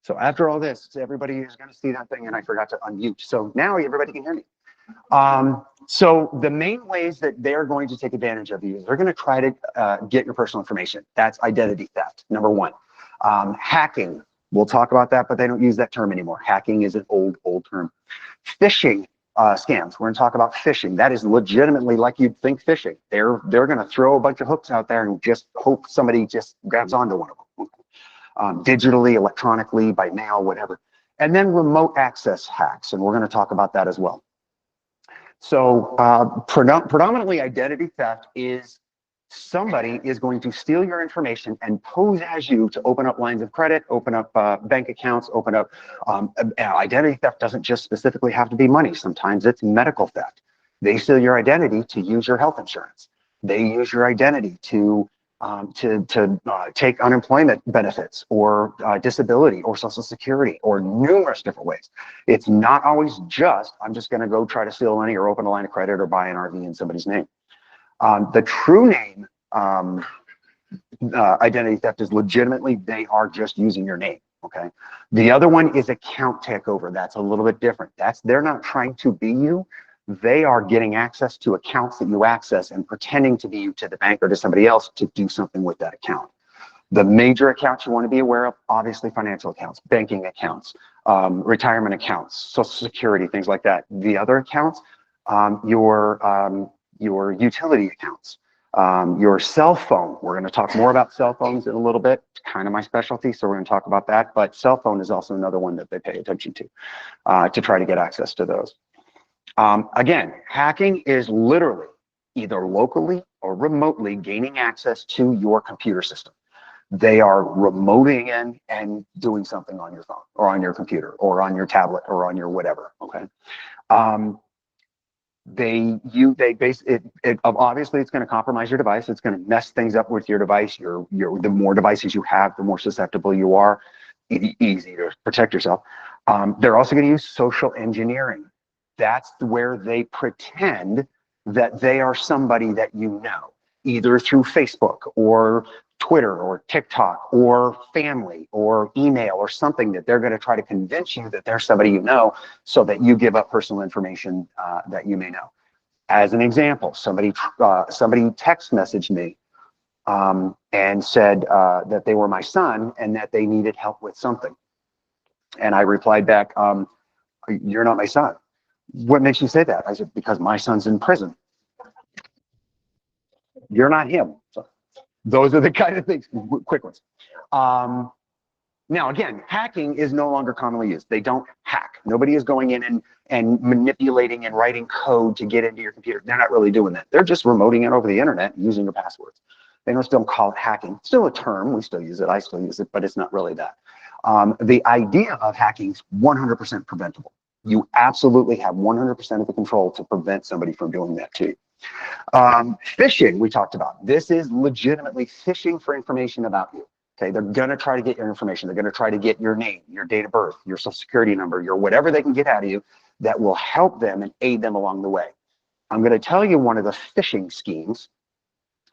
So after all this, everybody is going to see that thing, and I forgot to unmute. So now everybody can hear me. So the main ways that they're going to take advantage of you is they're going to try to get your personal information. That's identity theft, number one. Hacking, we'll talk about that, but they don't use that term anymore. Hacking is an old term. Phishing scams, we're going to talk about phishing. That is legitimately like you'd think phishing. They're going to throw a bunch of hooks out there and just hope somebody just grabs onto one of them. Digitally, electronically, by mail, whatever. And then remote access hacks, and we're going to talk about that as well. So predominantly identity theft is somebody is going to steal your information and pose as you to open up lines of credit, open up bank accounts, open up, identity theft doesn't just specifically have to be money. Sometimes it's medical theft. They steal your identity to use your health insurance. They use your identity to take unemployment benefits or disability or Social Security or numerous different ways. It's not always just, I'm just going to go try to steal money or open a line of credit or buy an RV in somebody's name. The true name identity theft is legitimately, they are just using your name, okay? The other one is account takeover. That's a little bit different. They're not trying to be you. They are getting access to accounts that you access and pretending to be you to the bank or to somebody else to do something with that account. The major accounts you want to be aware of, obviously financial accounts, banking accounts, retirement accounts, Social Security, things like that. The other accounts, your utility accounts, your cell phone. We're going to talk more about cell phones in a little bit. It's kind of my specialty, so we're going to talk about that. But cell phone is also another one that they pay attention to try to get access to those. Again, hacking is literally either locally or remotely gaining access to your computer system. They are remoting in and doing something on your phone or on your computer or on your tablet or on your whatever, okay? Obviously it's going to compromise your device. It's going to mess things up with your device. The more devices you have, the more susceptible you are. Easy to protect yourself. They're also going to use social engineering. That's where they pretend that they are somebody that you know, either through Facebook or Twitter or TikTok or family or email or something, that they're going to try to convince you that they're somebody you know so that you give up personal information that you may know. As an example, somebody text messaged me and said that they were my son and that they needed help with something. And I replied back, you're not my son. What makes you say that? I said, because my son's in prison. You're not him. So those are the kind of things, quick ones. Now, again, hacking is no longer commonly used. They don't hack. Nobody is going in and manipulating and writing code to get into your computer. They're not really doing that. They're just remoting it over the internet using your passwords. They don't still call it hacking. It's still a term. We still use it. I still use it, but it's not really that. The idea of hacking is 100% preventable. You absolutely have 100% of the control to prevent somebody from doing that to you. Phishing, we talked about. This is legitimately phishing for information about you. Okay, they're going to try to get your information. They're going to try to get your name, your date of birth, your social security number, your whatever they can get out of you that will help them and aid them along the way. I'm going to tell you one of the phishing schemes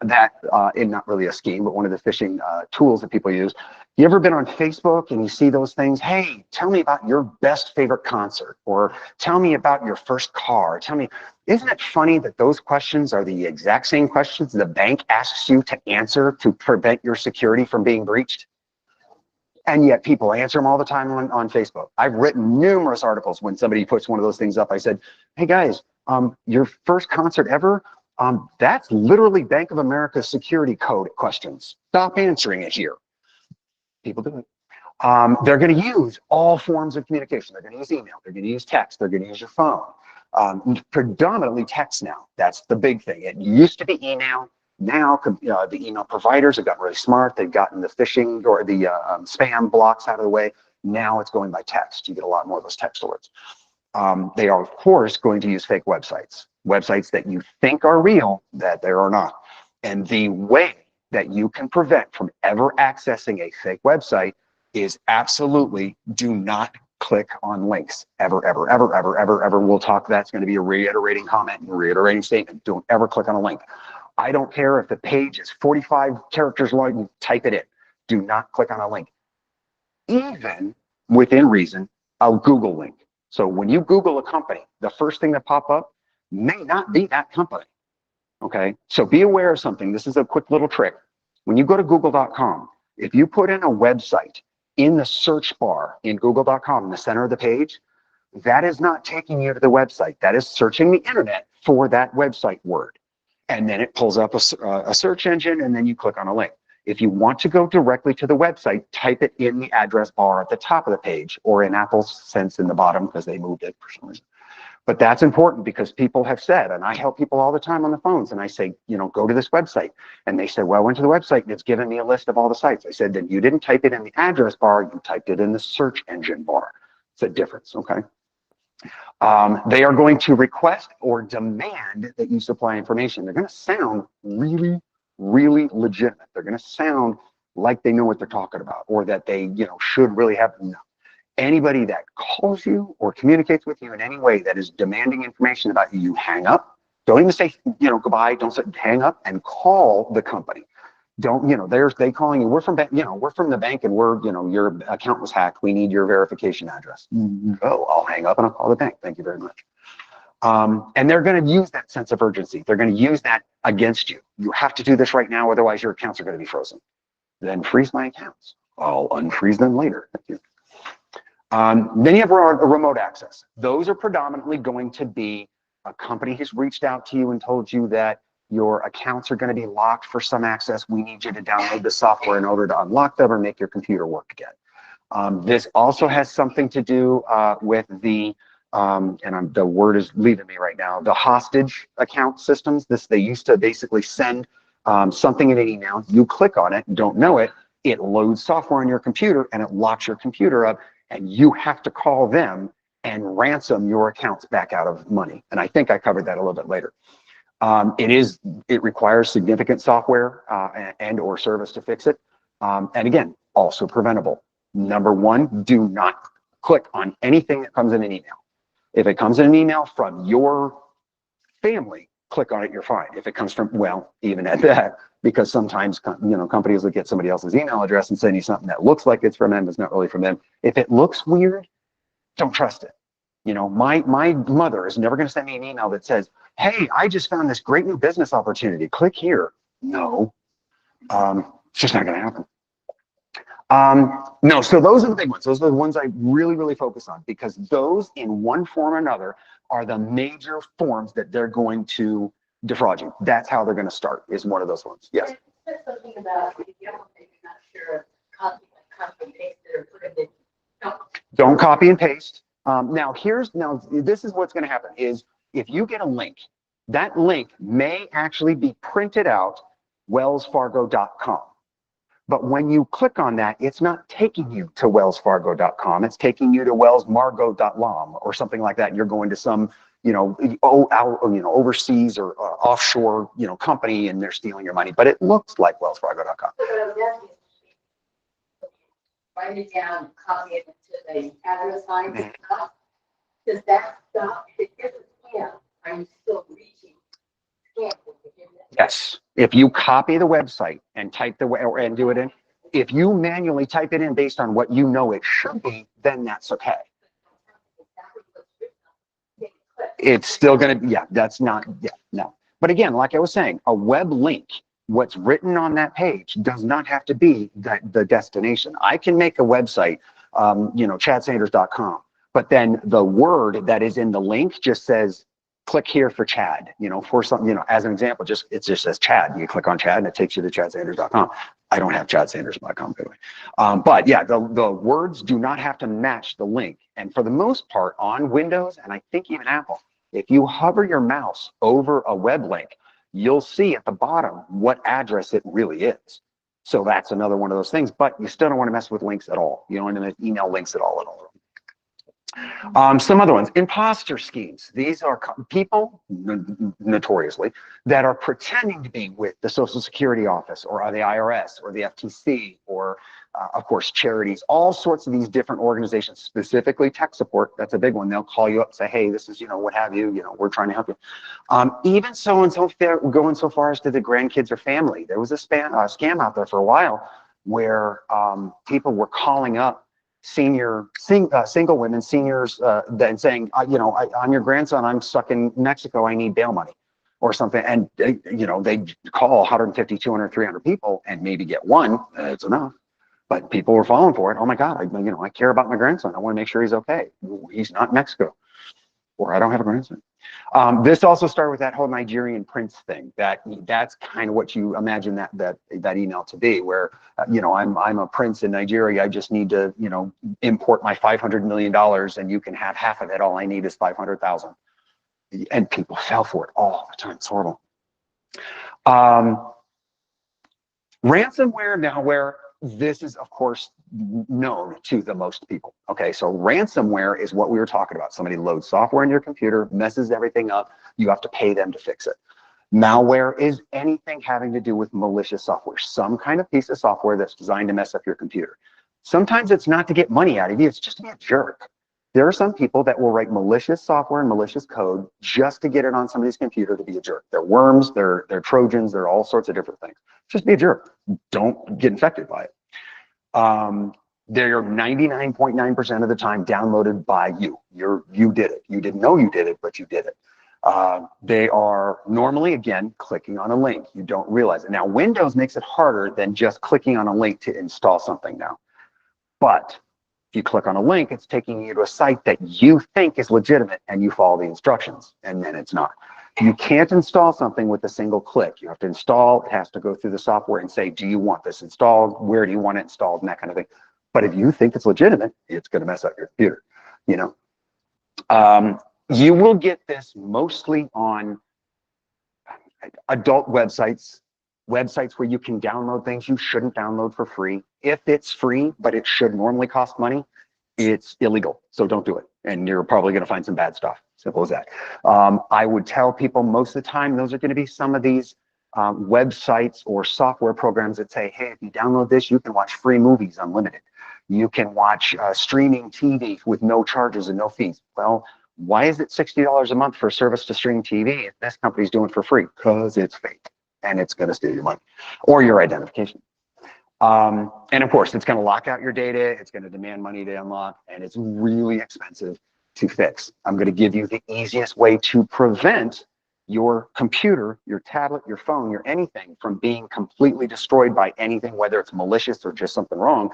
that, not really a scheme, but one of the phishing tools that people use. You ever been on Facebook and you see those things? Hey, tell me about your best favorite concert, or tell me about your first car. Tell me, isn't it funny that those questions are the exact same questions the bank asks you to answer to prevent your security from being breached? And yet people answer them all the time on Facebook. I've written numerous articles when somebody puts one of those things up. I said, hey guys, your first concert ever, that's literally Bank of America's security code questions. Stop answering it here. People do it. They're going to use all forms of communication. They're going to use email. They're going to use text. They're going to use your phone. Predominantly text now. That's the big thing. It used to be email. Now the email providers have gotten really smart. They've gotten the phishing or the spam blocks out of the way. Now it's going by text. You get a lot more of those text alerts. They are, of course, going to use fake websites. Websites that you think are real, that they are not. And the way that you can prevent from ever accessing a fake website is absolutely do not click on links. Ever, ever, ever, ever, ever, ever. We'll talk, that's going to be a reiterating comment and reiterating statement. Don't ever click on a link. I don't care if the page is 45 characters long, you type it in. Do not click on a link. Even within reason, a Google link. So when you Google a company, the first thing that pop up may not be that company. Okay, so be aware of something. This is a quick little trick. When you go to google.com, if you put in a website in the search bar in google.com in the center of the page, that is not taking you to the website. That is searching the internet for that website word. And then it pulls up a search engine, and then you click on a link. If you want to go directly to the website, type it in the address bar at the top of the page, or in Apple's sense in the bottom, because they moved it for some reason. But that's important because people have said, and I help people all the time on the phones, and I say, you know, go to this website. And they said, well, I went to the website and it's given me a list of all the sites. I said, then you didn't type it in the address bar, you typed it in the search engine bar. It's a difference, okay? They are going to request or demand that you supply information. They're going to sound really, really legitimate. They're going to sound like they know what they're talking about, or that they, you know, should really have. No. Anybody that calls you or communicates with you in any way that is demanding information about you, you hang up. Don't even say, you know, goodbye. Don't say, hang up and call the company. Don't, you know, they calling you, we're from, you know, we're from the bank and we're, you know, your account was hacked. We need your verification address. Oh, I'll hang up and I'll call the bank. Thank you very much. And they're going to use that sense of urgency. They're going to use that against you. You have to do this right now, otherwise your accounts are going to be frozen. Then freeze my accounts. I'll unfreeze them later. Thank you. Then you have remote access. Those are predominantly going to be a company has reached out to you and told you that your accounts are going to be locked for some access. We need you to download the software in order to unlock them or make your computer work again. This also has something to do with the, the word is leaving me right now, the hostage account systems. They used to basically send something in an email. You click on it, don't know it, it loads software on your computer and it locks your computer up, and you have to call them and ransom your accounts back out of money. And I think I covered that a little bit later. It requires significant software and or service to fix it. And again, also preventable. Number one, do not click on anything that comes in an email. If it comes in an email from your family, click on it, you're fine. If it comes from, well, even at that, because sometimes, you know, companies will get somebody else's email address and send you something that looks like it's from them, it's not really from them. If it looks weird, don't trust it. You know, my mother is never going to send me an email that says, hey, I just found this great new business opportunity. Click here. No, it's just not going to happen. No, so those are the big ones. Those are the ones I really, really focus on, because those in one form or another are the major forms that they're going to defraud you. That's how they're going to start, is one of those ones. Yes. There's something about if you don't think you're not sure, copy and paste it or put it in. Don't copy and paste. Now this is what's going to happen is if you get a link, that link may actually be printed out wellsfargo.com. But when you click on that, it's not taking you to wellsfargo.com. It's taking you to wellsmargo.com or something like that. You're going to some, you know, overseas or offshore, you know, company, and they're stealing your money. But it looks like wellsfargo.com. Write it down, copy it to the address line. Does that stop? If it's a scam, are you still reaching scam? Yes. If you copy the website and type and do it in, if you manually type it in based on what you know it should be, then that's okay. It's still going to, yeah, that's not, yeah, no. But again, like I was saying, a web link, what's written on that page does not have to be the destination. I can make a website, you know, chadsanders.com, but then the word that is in the link just says, click here for Chad, you know, for something, you know, as an example, it just says Chad. You click on Chad and it takes you to chadsanders.com. I don't have chadsanders.com, by the way. But yeah, the words do not have to match the link. And for the most part on Windows, and I think even Apple, if you hover your mouse over a web link, you'll see at the bottom what address it really is. So that's another one of those things, but you still don't want to mess with links at all. You don't want to email links at all. Some other ones, imposter schemes. These are people, notoriously, that are pretending to be with the Social Security Office or the IRS or the FTC or, of course, charities, all sorts of these different organizations, specifically tech support. That's a big one. They'll call you up and say, hey, this is, you know, what have you, we're trying to help you. Even so-and-so going so far as to the grandkids or family. There was a scam out there for a while where people were calling up single women, seniors, then saying, you know, I'm your grandson, I'm stuck in Mexico, I need bail money or something. And, you know, they call 150, 200, 300 people and maybe get one, it's enough. But people were falling for it. Oh my God, I care about my grandson. I want to make sure he's okay. He's not in Mexico, or I don't have a grandson. This also started with that whole Nigerian prince thing. That's kind of what you imagine that email to be, where you know, I'm a prince in Nigeria. I just need to, you know, import my $500 million, and you can have half of it. All I need is 500,000. And people fell for it all the time. It's horrible. Ransomware, malware. This is, of course, known to the most people. Okay, so ransomware is what we were talking about. Somebody loads software in your computer, messes everything up. You have to pay them to fix it. Malware is anything having to do with malicious software, some kind of piece of software that's designed to mess up your computer. Sometimes it's not to get money out of you, it's just to be a jerk. There are some people that will write malicious software and malicious code just to get it on somebody's computer to be a jerk. They're worms, they're Trojans, they're all sorts of different things. Just be a jerk. Don't get infected by it. They're 99.9% of the time downloaded by you. You did it. You didn't know you did it, but you did it. They are normally, again, clicking on a link. You don't realize it. Now, Windows makes it harder than just clicking on a link to install something now. But if you click on a link, it's taking you to a site that you think is legitimate, and you follow the instructions, and then it's not. You can't install something with a single click. You have to install, it has to go through the software and say, do you want this installed? Where do you want it installed? And that kind of thing. But if you think it's legitimate, it's going to mess up your computer, you know. You will get this mostly on adult websites where you can download things you shouldn't download for free. If it's free, but it should normally cost money, it's illegal. So don't do it. And you're probably going to find some bad stuff. Simple as that. I would tell people most of the time, those are going to be some of these websites or software programs that say, hey, if you download this, you can watch free movies unlimited. You can watch streaming TV with no charges and no fees. Well, why is it $60 a month for a service to stream TV if this company's doing it for free? Because it's fake, and it's going to steal your money or your identification. And of course, it's going to lock out your data. It's going to demand money to unlock, and it's really expensive to fix. I'm going to give you the easiest way to prevent your computer, your tablet, your phone, your anything from being completely destroyed by anything, whether it's malicious or just something wrong.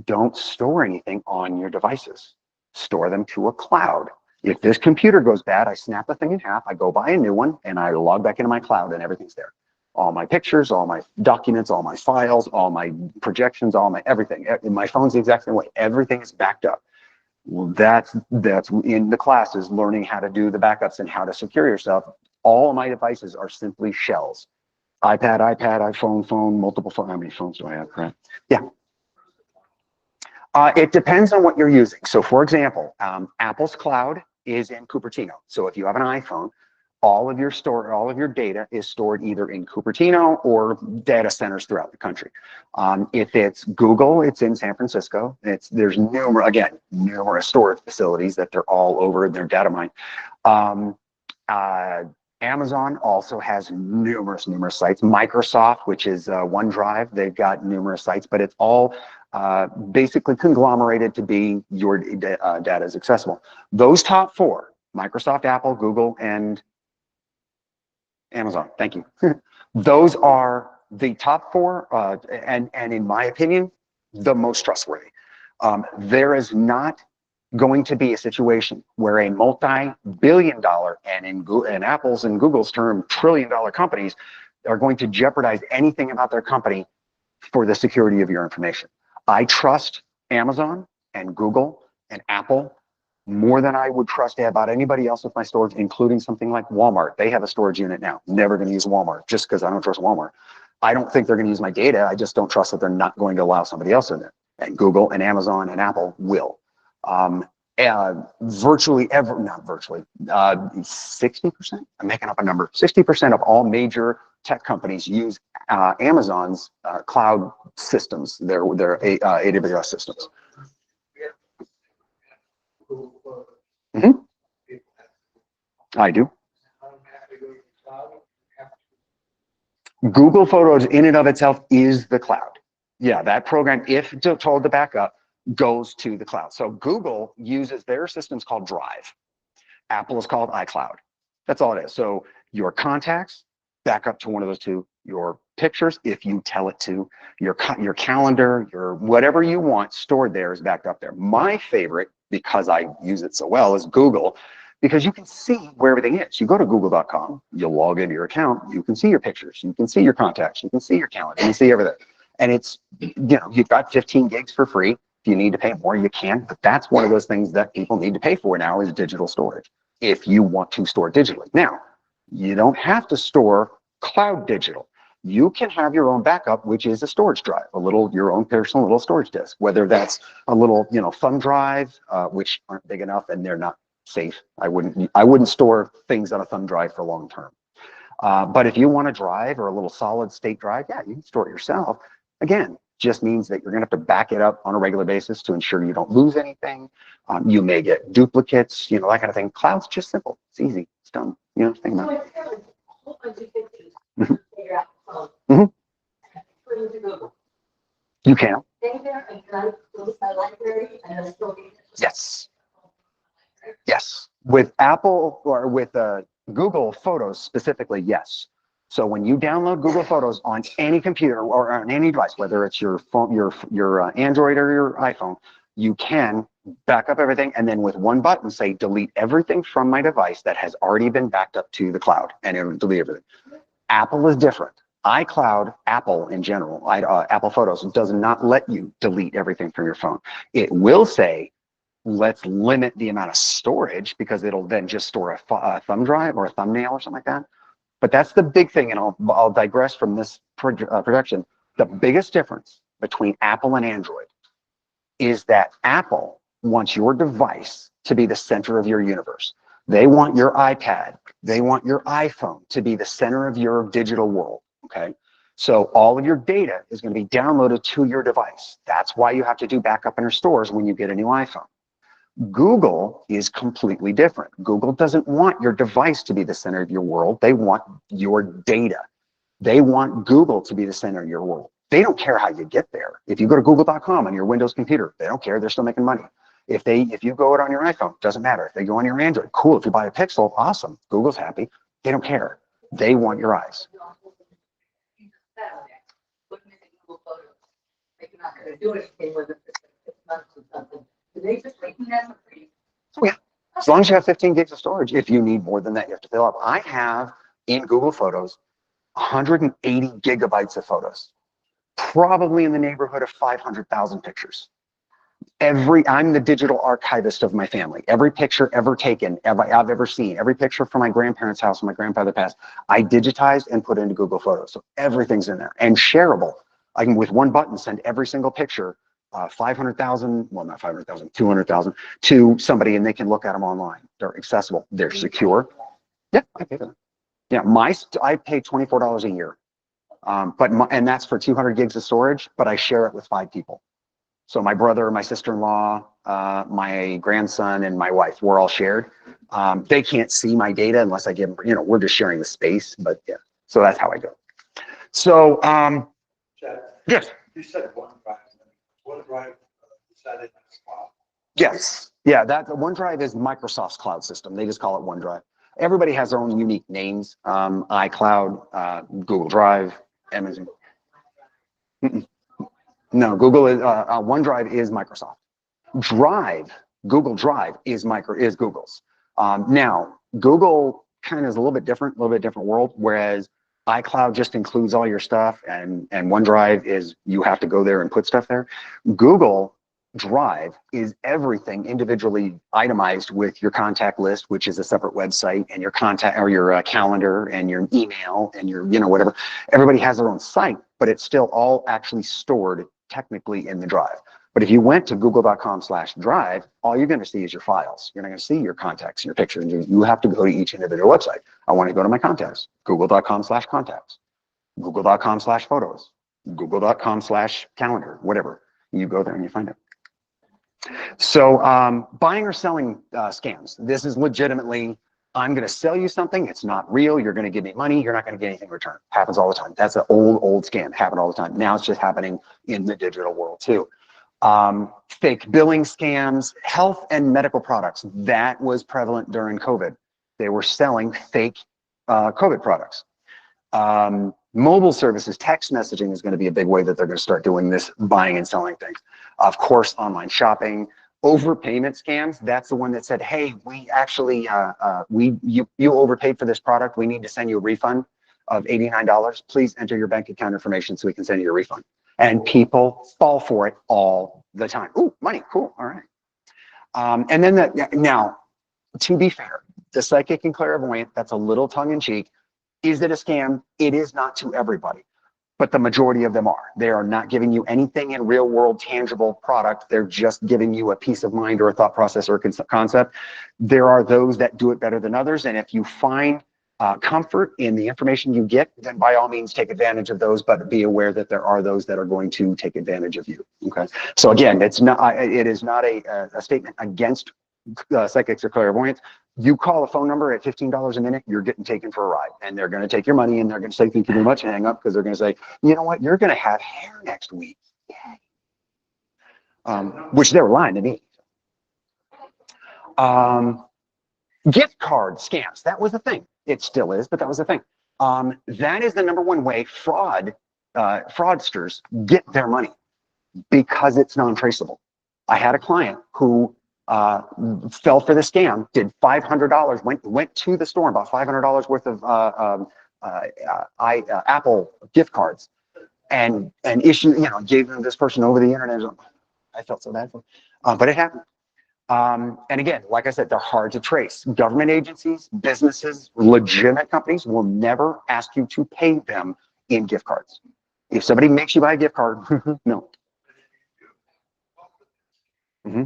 Don't store anything on your devices. Store them to a cloud. If this computer goes bad, I snap the thing in half, I go buy a new one, and I log back into my cloud, and everything's there. All my pictures, all my documents, all my files, all my projections, all my everything. My phone's the exact same way. Everything is backed up. Well, that's in the classes, learning how to do the backups and how to secure yourself. All of my devices are simply shells. iPad, iPhone, multiple phones. How many phones do I have, correct? Yeah. It depends on what you're using. So for example, Apple's cloud is in Cupertino. So if you have an iPhone, all of your data is stored either in Cupertino or data centers throughout the country. If it's Google, it's in San Francisco. There's numerous storage facilities that they're all over their data mine. Amazon also has numerous sites. Microsoft, which is OneDrive, they've got numerous sites, but it's all basically conglomerated to be your data is accessible. Those top four, Microsoft, Apple, Google, and Amazon, thank you. Those are the top four, and in my opinion, the most trustworthy. There is not going to be a situation where a multi-billion-dollar, and in Apple's and Google's term, trillion-dollar companies are going to jeopardize anything about their company for the security of your information. I trust Amazon and Google and Apple more than I would trust about anybody else with my storage, including something like Walmart. They have a storage unit now. Never going to use Walmart just because I don't trust Walmart. I don't think they're going to use my data. I just don't trust that they're not going to allow somebody else in there. And Google and Amazon and Apple will. 60%, I'm making up a number, 60% of all major tech companies use Amazon's cloud systems, their AWS systems. Mm-hmm. I do. Google Photos in and of itself is the cloud. Yeah, that program, if told to back up, goes to the cloud. So Google uses their systems called Drive. Apple is called iCloud. That's all it is. So your contacts back up to one of those two. Your pictures, if you tell it to, your calendar, your whatever you want stored there is backed up there. My favorite, because I use it so well, is Google, because you can see where everything is. You go to google.com, you log into your account, you can see your pictures, you can see your contacts, you can see your calendar, you can see everything. And it's, you've got 15 gigs for free. If you need to pay more, you can, but that's one of those things that people need to pay for now is digital storage, if you want to store digitally. Now, you don't have to store cloud digital. You can have your own backup, which is a storage drive, your own personal little storage disk, whether that's a little, thumb drive, which aren't big enough and they're not safe. I wouldn't store things on a thumb drive for long term. But if you want a drive or a little solid state drive, yeah, you can store it yourself. Again, just means that you're gonna have to back it up on a regular basis to ensure you don't lose anything. You may get duplicates, that kind of thing. Cloud's just simple, it's easy, it's done. Think about it. Mhm. You can. Yes. Yes. With Apple or with Google Photos specifically, yes. So when you download Google Photos on any computer or on any device, whether it's your phone, your Android or your iPhone, you can back up everything and then with one button say delete everything from my device that has already been backed up to the cloud, and it will delete everything. Apple is different. iCloud, Apple in general, Apple Photos does not let you delete everything from your phone. It will say, let's limit the amount of storage because it'll then just store a thumb drive or a thumbnail or something like that. But that's the big thing, and I'll digress from this production. The biggest difference between Apple and Android is that Apple wants your device to be the center of your universe. They want your iPad, they want your iPhone to be the center of your digital world, okay? So all of your data is going to be downloaded to your device. That's why you have to do backup in your stores when you get a new iPhone. Google is completely different. Google doesn't want your device to be the center of your world. They want your data. They want Google to be the center of your world. They don't care how you get there. If you go to google.com on your Windows computer, they don't care. They're still making money. If you go it on your iPhone, doesn't matter. If they go on your Android, cool. If you buy a Pixel, awesome. Google's happy. They don't care. They want your eyes. Oh yeah. As long as you have 15 gigs of storage. If you need more than that, you have to fill up. I have in Google Photos 180 gigabytes of photos, probably in the neighborhood of 500,000 pictures. I'm the digital archivist of my family. Every picture ever taken, I've ever seen, every picture from my grandparents' house when my grandfather passed, I digitized and put into Google Photos. So everything's in there and shareable. I can, with one button, send every single picture, 500,000, well, not 500,000, 200,000 to somebody and they can look at them online. They're accessible. They're secure. Yeah, I pay for them. Yeah, I pay $24 a year. And that's for 200 gigs of storage, but I share it with 5 people. So my brother, my sister-in-law, my grandson, and my wife, we're all shared. They can't see my data unless I give them, we're just sharing the space, but yeah, so that's how I go. So, Chad, yes. you said OneDrive. OneDrive decided to swap. Yes. Yeah, that OneDrive is Microsoft's cloud system. They just call it OneDrive. Everybody has their own unique names. iCloud, Google Drive, Amazon. No, Google is OneDrive is Microsoft. Google Drive is Google's. Now, Google kind of is a little bit different world. Whereas iCloud just includes all your stuff, and OneDrive is you have to go there and put stuff there. Google Drive is everything individually itemized with your contact list, which is a separate website, and your contact or your calendar and your email and your whatever. Everybody has their own site, but it's still all actually stored technically in the drive. But if you went to google.com/drive, all you're going to see is your files. You're not going to see your contacts and your pictures. You have to go to each individual website. I want to go to my contacts, google.com/contacts, google.com/photos, google.com/calendar, whatever. You go there and you find it. So buying or selling scams. This is legitimately, I'm going to sell you something. It's not real. You're going to give me money. You're not going to get anything in return. Happens all the time. That's an old scam. Happened all the time. Now it's just happening in the digital world too. Fake billing scams, health and medical products. That was prevalent during COVID. They were selling fake COVID products. Mobile services, text messaging is going to be a big way that they're going to start doing this, buying and selling things. Of course, online shopping, overpayment scams. That's the one that said, hey, we actually, you overpaid for this product. We need to send you a refund of $89. Please enter your bank account information so we can send you a refund. And people fall for it all the time. Ooh, money, cool, all right. And then now, to be fair, the psychic and clairvoyant, that's a little tongue in cheek. Is it a scam? It is not to everybody, but the majority of them are. They are not giving you anything in real world tangible product. They're just giving you a peace of mind or a thought process or a concept. There are those that do it better than others. And if you find comfort in the information you get, then by all means take advantage of those, but be aware that there are those that are going to take advantage of you. Okay. So again, it is not a statement against psychics or clairvoyants. You call a phone number at $15 a minute, you're getting taken for a ride, and they're going to take your money and they're going to say thank you very much and hang up, because they're going to say, you know what, you're going to have hair next week. Which they were lying to me. Gift card scams, that was a thing. It still is, but that was a thing. That is the #1 way fraudsters get their money, because it's non-traceable. I had a client who fell for the scam, did $500, went to the store and bought $500 worth of Apple gift cards, and issued, gave them this person over the internet. I felt so bad for him, but it happened. And again, like I said, they're hard to trace. Government agencies, businesses, legitimate companies will never ask you to pay them in gift cards. If somebody makes you buy a gift card, no. Mm-hmm.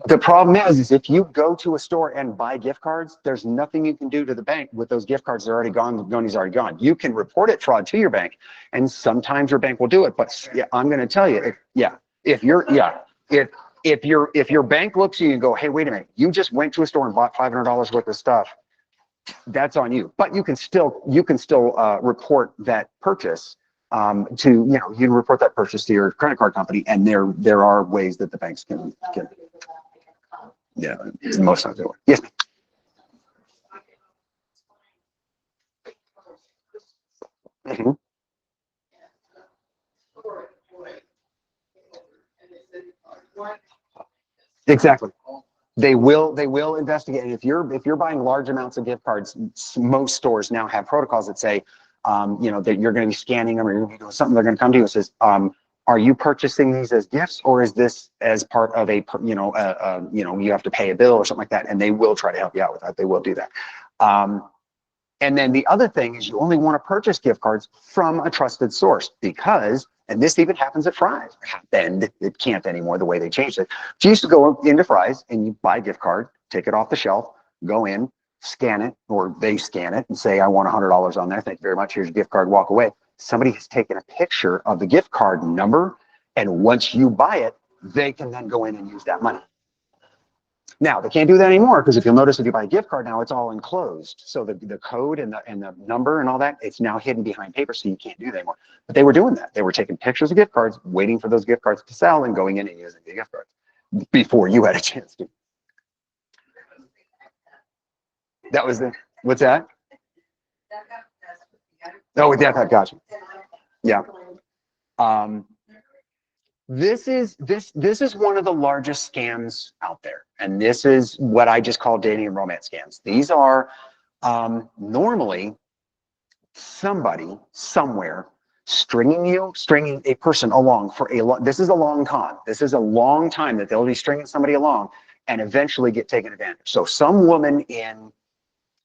The problem is if you go to a store and buy gift cards, there's nothing you can do to the bank with those gift cards. They're already gone. The money's already gone. You can report it fraud to your bank, and sometimes your bank will do it. But yeah, I'm going to tell you, if your bank looks at you and go, hey, wait a minute, you just went to a store and bought $500 worth of stuff, that's on you. But you can still report that purchase. You can report that purchase to your credit card company, and there are ways that the banks can yeah, most times they work. Yes. Mm-hmm. Exactly. They will investigate. And if you're buying large amounts of gift cards, most stores now have protocols that say, that you're going to be scanning them, or you're going to be doing something. They're going to come to you and says, are you purchasing these as gifts, or is this as part of a, you have to pay a bill or something like that? And they will try to help you out with that. They will do that. And then the other thing is you only want to purchase gift cards from a trusted source, because, and this even happens at Fry's. It can't anymore, the way they changed it. But you used to go into Fry's and you buy a gift card, take it off the shelf, go in, scan it, or they scan it and say, I want $100 on there. Thank you very much. Here's your gift card. Walk away. Somebody has taken a picture of the gift card number, and once you buy it, they can then go in and use that money. Now, they can't do that anymore, because if you'll notice, if you buy a gift card now, it's all enclosed. So the code and the number and all that, it's now hidden behind paper, so you can't do that anymore. But they were doing that. They were taking pictures of gift cards, waiting for those gift cards to sell, and going in and using the gift cards before you had a chance to. That was the, what's that? Oh, with that, gotcha. Yeah. This is one of the largest scams out there, and this is what I just call dating and romance scams. These are normally somebody somewhere stringing a person along for this is a long con. This is a long time that they'll be stringing somebody along and eventually get taken advantage. So some woman in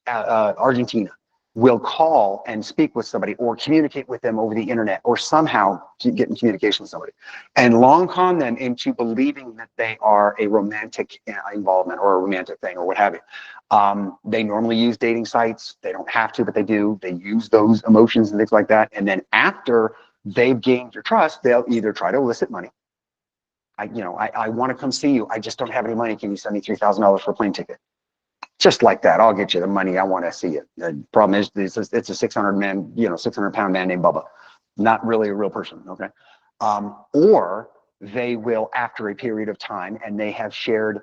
Argentina will call and speak with somebody or communicate with them over the internet, or somehow get in communication with somebody, and long con them into believing that they are a romantic involvement or a romantic thing or what have you. They normally use dating sites. They don't have to, but they do. They use those emotions and things like that. And then after they've gained your trust, they'll either try to elicit money. I want to come see you. I just don't have any money. Can you send me $3,000 for a plane ticket? just like that. I'll get you the money. I want to see it. The problem is, it's a 600-pound man named Bubba. Not really a real person, okay? Or they will, after a period of time, and they have shared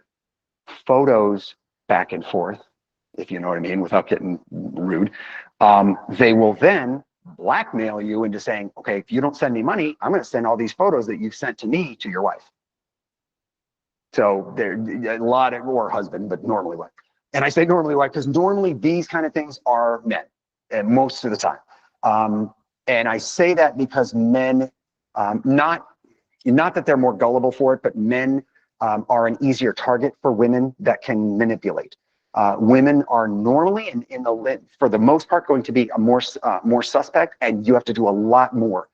photos back and forth, if you know what I mean, without getting rude, they will then blackmail you into saying, okay, if you don't send me money, I'm going to send all these photos that you've sent to me to your wife. So there a lot of, or husband, but normally wife. And I say normally wife because normally these kind of things are men, most of the time. And I say that because men, not that they're more gullible for it, but men are an easier target for women that can manipulate. Women are normally, for the most part, going to be a more suspect, and you have to do a lot more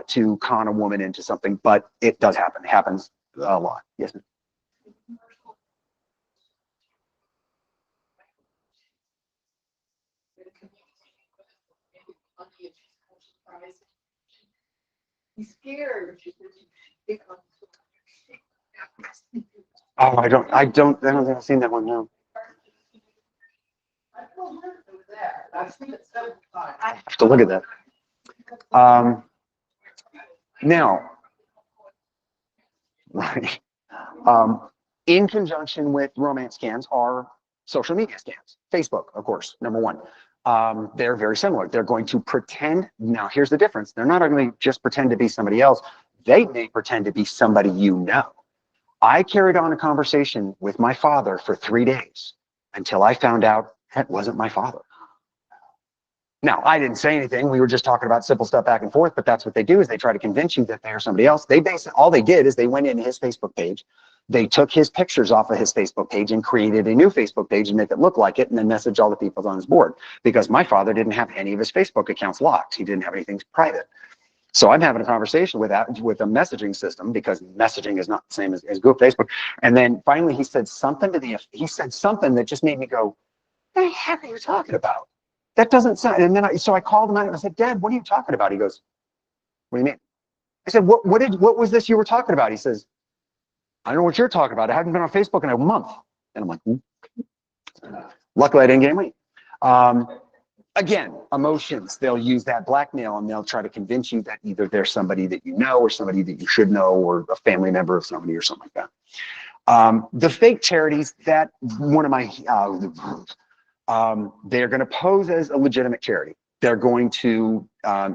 to con a woman into something. But it does happen. It happens a lot. Yes, ma'am. He's scared. Oh, I don't think I've seen that one. No. I've seen it several times. I have to look at that. Now, right. In conjunction with romance scams are social media scams. Facebook, of course, number one. They're very similar. They're going to pretend. Now, here's the difference. They're not going to just pretend to be somebody else. They may pretend to be somebody you know. I carried on a conversation with my father for 3 days until I found out that wasn't my father. Now, I didn't say anything. We were just talking about simple stuff back and forth, but that's what they do, is they try to convince you that they are somebody else. All they did is they went into his Facebook page. They took his pictures off of his Facebook page and created a new Facebook page and make it look like it, and then message all the people on his board. Because my father didn't have any of his Facebook accounts locked. He didn't have anything private. So I'm having a conversation with a messaging system, because messaging is not the same as Google, Facebook. And then finally he said something that just made me go, what the heck are you talking about? That doesn't sound. And then so I called him out and I said, Dad, what are you talking about? He goes, what do you mean? I said, what was this you were talking about? He says, I don't know what you're talking about. I haven't been on Facebook in a month. And I'm like, luckily I didn't get any money. Again, emotions, they'll use that blackmail, and they'll try to convince you that either they're somebody that you know, or somebody that you should know, or a family member of somebody, or something like that. The fake charities, that one of my, they're going to pose as a legitimate charity. They're going to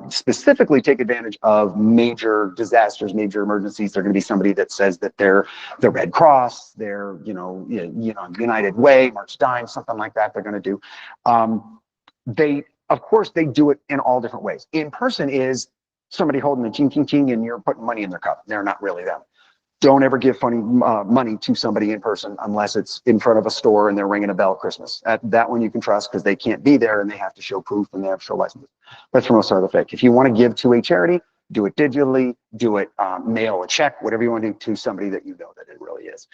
specifically take advantage of major disasters, major emergencies. They're going to be somebody that says that they're the Red Cross, they're United Way, March Dime, something like that. They're going to do. Of course, they do it in all different ways. In person is somebody holding a ching ching ching and you're putting money in their cup. They're not really them. Don't ever give money to somebody in person unless it's in front of a store and they're ringing a bell at Christmas. That one you can trust, because they can't be there and they have to show proof and they have to show licenses. But for most part, they're fake. If you want to give to a charity, do it digitally, do it, mail a check, whatever you want to do to somebody that you know that it really is.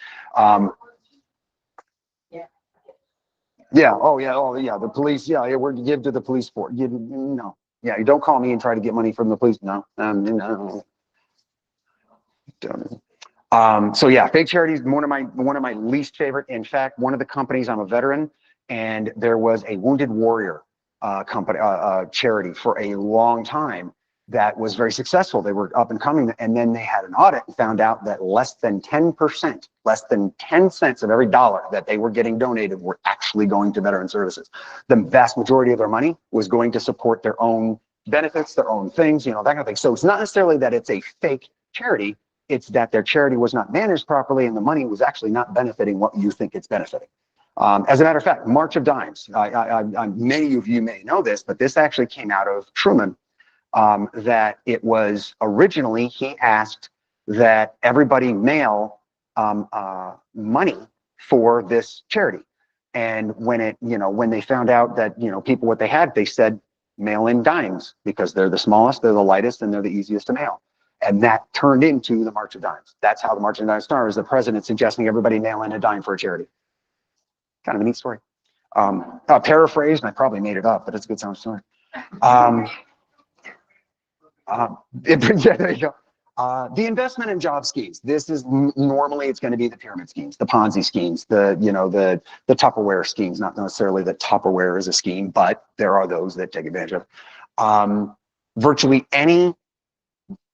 Yeah. Oh yeah. The police. Yeah. We're to give to the police for it. No. Yeah. You don't call me and try to get money from the police. No. No. So yeah, fake charities, one of my least favorite. In fact, one of the companies, I'm a veteran, and there was a Wounded Warrior company, charity for a long time that was very successful. They were up and coming, and then they had an audit and found out that less than 10%, less than 10 cents of every dollar that they were getting donated were actually going to veteran services. The vast majority of their money was going to support their own benefits, their own things, that kind of thing. So it's not necessarily that it's a fake charity. It's that their charity was not managed properly, and the money was actually not benefiting what you think it's benefiting. As a matter of fact, March of Dimes, many of you may know this, but this actually came out of Truman. That it was originally, he asked that everybody mail money for this charity. And when they found out that, people, what they had, they said, mail in dimes, because they're the smallest, they're the lightest, and they're the easiest to mail. And that turned into the March of Dimes. That's how the March of Dimes started, is the president suggesting everybody mail in a dime for a charity. Kind of a neat story. Paraphrased, and I probably made it up, but it's a good sound story. Yeah, there you go. The investment in job schemes. This is normally it's going to be the pyramid schemes, the Ponzi schemes, the Tupperware schemes. Not necessarily that Tupperware is a scheme, but there are those that take advantage of. Virtually any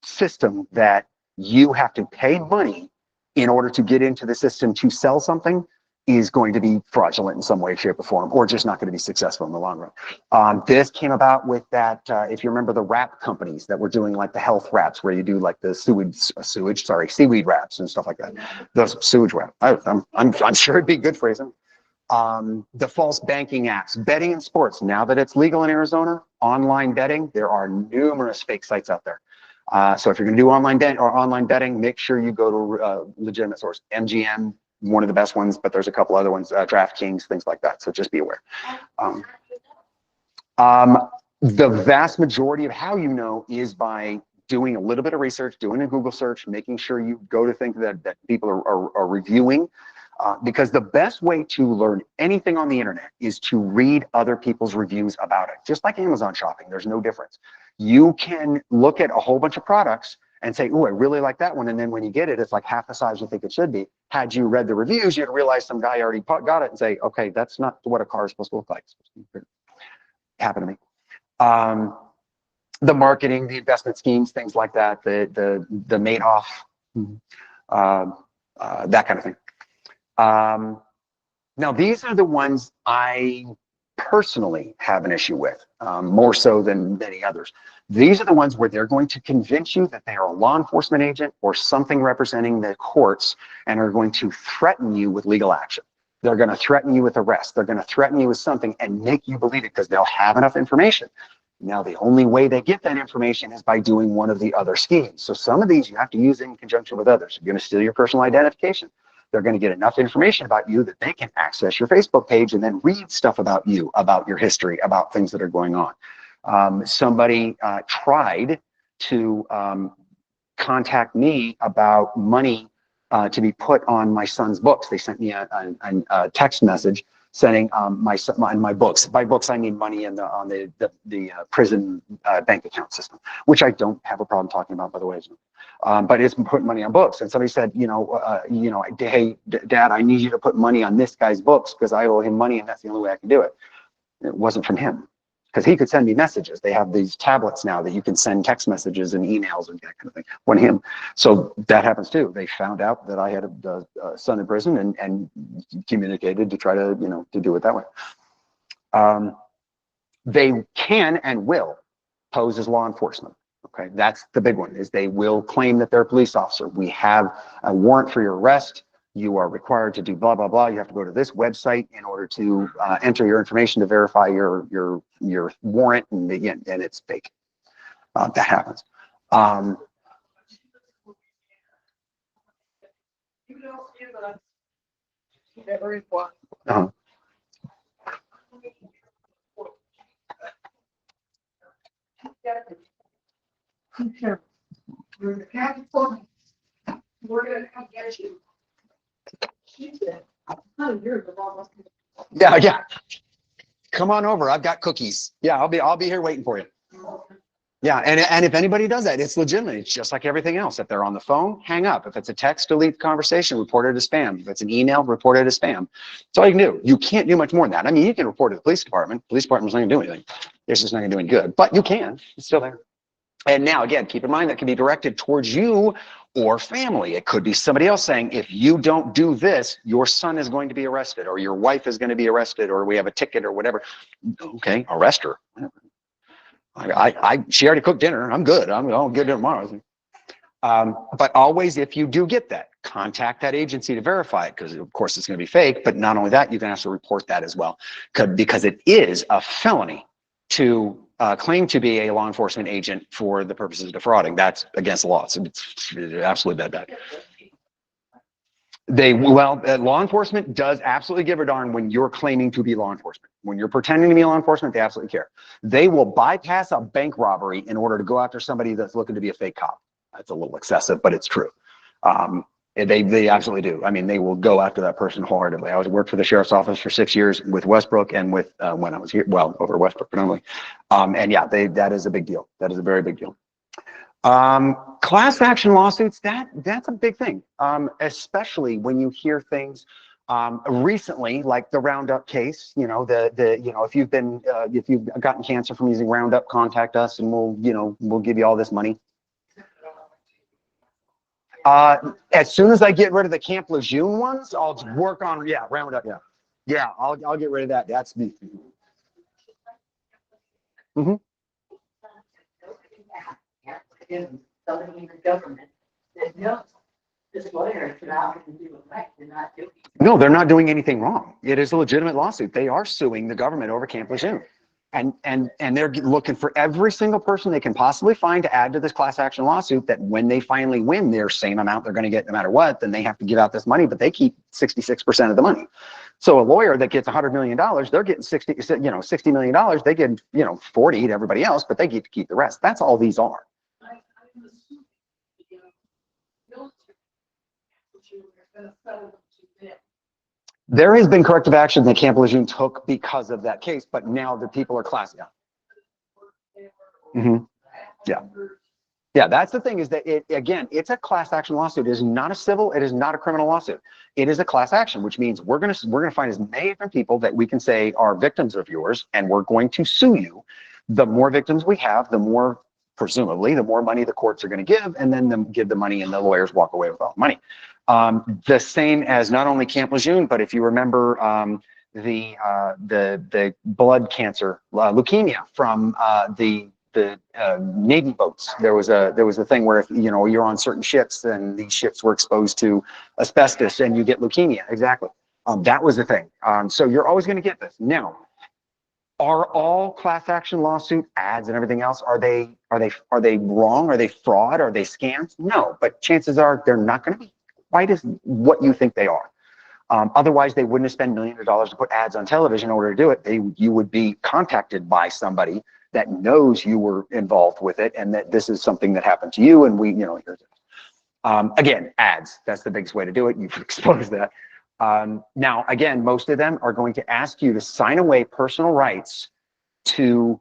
system that you have to pay money in order to get into the system to sell something is going to be fraudulent in some way, shape, or form, or just not going to be successful in the long run. This came about with that, if you remember the wrap companies that were doing like the health wraps, where you do like the seaweed wraps and stuff like that. Those sewage wrap. I'm sure it'd be good for you. The false banking apps, betting in sports. Now that it's legal in Arizona, online betting, there are numerous fake sites out there. So if you're going to do online betting, make sure you go to a legitimate source. MGM, one of the best ones, but there's a couple other ones, DraftKings, things like that. So just be aware. The vast majority of how you know is by doing a little bit of research, doing a Google search, making sure you go to things that people are reviewing. Because the best way to learn anything on the internet is to read other people's reviews about it. Just like Amazon shopping, there's no difference. You can look at a whole bunch of products and say, oh, I really like that one. And then when you get it, it's like half the size you think it should be. Had you read the reviews, you'd realize some guy already got it and say, okay, that's not what a car is supposed to look like. Happened to me. The marketing, the investment schemes, things like that, the Madoff, that kind of thing. Now, these are the ones I personally have an issue with, more so than many others. These are the ones where they're going to convince you that they are a law enforcement agent or something representing the courts and are going to threaten you with legal action. They're going to threaten you with arrest. They're going to threaten you with something and make you believe it because they'll have enough information. Now, the only way they get that information is by doing one of the other schemes. So some of these you have to use in conjunction with others. You're going to steal your personal identification. They're going to get enough information about you that they can access your Facebook page and then read stuff about you, about your history, about things that are going on. Somebody tried to contact me about money to be put on my son's books. They sent me a text message sending my books. By books, I mean money on the prison bank account system, which I don't have a problem talking about, by the way. But it's putting money on books. And somebody said, hey, Dad, I need you to put money on this guy's books because I owe him money and that's the only way I can do it. It wasn't from him because he could send me messages. They have these tablets now that you can send text messages and emails and that kind of thing. When him, so that happens too. They found out that I had a son in prison and communicated to try to, to do it that way. They can and will pose as law enforcement. Okay, that's the big one, is they will claim that they're a police officer. We have a warrant for your arrest. You are required to do blah, blah, blah. You have to go to this website in order to enter your information to verify your warrant, and it's fake. That happens. We're in the California. We're gonna come get you. She said, "Oh, you're the one." Yeah. Come on over. I've got cookies. Yeah, I'll be here waiting for you. Yeah, and if anybody does that, it's legitimate. It's just like everything else. If they're on the phone, hang up. If it's a text, delete the conversation, report it as spam. If it's an email, report it as spam. That's all you can do. You can't do much more than that. I mean, you can report to the police department. Police department's not gonna do anything. It's just not gonna do any good. But you can. It's still there. And now, again, keep in mind that can be directed towards you or family. It could be somebody else saying, if you don't do this, your son is going to be arrested, or your wife is going to be arrested, or we have a ticket or whatever. Okay, arrest her. She already cooked dinner. I'm good. I'll get it tomorrow. But always, if you do get that, contact that agency to verify it, because of course it's going to be fake. But not only that, you can also report that as well, because it is a felony to claim to be a law enforcement agent for the purposes of defrauding. That's against the law. So it's absolutely bad. Law enforcement does absolutely give a darn when you're claiming to be law enforcement. When you're pretending to be law enforcement, they absolutely care. They will bypass a bank robbery in order to go after somebody that's looking to be a fake cop. That's a little excessive, but it's true. They absolutely do. I mean, they will go after that person wholeheartedly. I worked for the sheriff's office for 6 years with Westbrook and with when I was here, over Westbrook predominantly. And yeah, that is a big deal. That is a very big deal. Class action lawsuits, that's a big thing, especially when you hear things recently, like the Roundup case. If you've gotten cancer from using Roundup, contact us and we'll give you all this money. As soon as I get rid of the Camp Lejeune ones, I'll work on Roundup. I'll get rid of that. That's me. Mm-hmm. Somebody in the government that knows this lawyer is not going to do it right. They're not doing it. No, they're not doing anything wrong. It is a legitimate lawsuit. They are suing the government over Camp Lejeune. And they're looking for every single person they can possibly find to add to this class action lawsuit, that when they finally win their same amount they're going to get no matter what, then they have to give out this money, but they keep 66% of the money. So a lawyer that gets $100 million, they're getting $60 million. They get, 40 to everybody else, but they get to keep the rest. That's all these are. There has been corrective action that Camp Lejeune took because of that case, but now the people are class. Yeah, that's the thing, is that it's a class action lawsuit. It is not a civil, it is not a criminal lawsuit. It is a class action, which means we're gonna find as many different people that we can say are victims of yours, and we're going to sue you. The more victims we have, the more, presumably, the more money the courts are going to give, and then give the money and the lawyers walk away with all the money. The same as not only Camp Lejeune, but if you remember the blood cancer, leukemia from the Navy boats. There was a thing where if you're on certain ships and these ships were exposed to asbestos and you get leukemia. Exactly. That was the thing. So you're always going to get this. Now, are all class action lawsuit ads and everything else, are they wrong? Are they fraud? Are they scams? No, but chances are they're not going to be quite as what you think they are. Otherwise, they wouldn't have spent millions of dollars to put ads on television in order to do it. You would be contacted by somebody that knows you were involved with it and that this is something that happened to you. And here's it. Again, ads, that's the biggest way to do it. You've exposed that. Now, again, most of them are going to ask you to sign away personal rights to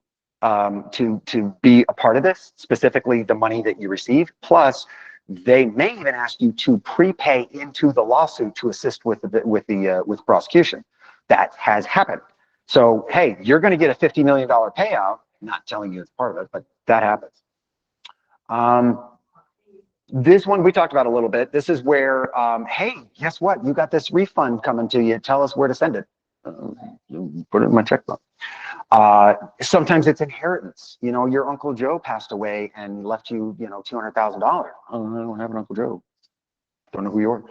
be a part of this, specifically the money that you receive. Plus, they may even ask you to prepay into the lawsuit to assist with prosecution. That has happened. So, hey, you're going to get a $50 million payout. Not telling you it's part of it, but that happens. This one we talked about a little bit. This is where, hey, guess what? You got this refund coming to you. Tell us where to send it. Put it in my checkbook. Sometimes it's inheritance. Your Uncle Joe passed away and left you, $200,000. Oh, I don't have an Uncle Joe. Don't know who you are.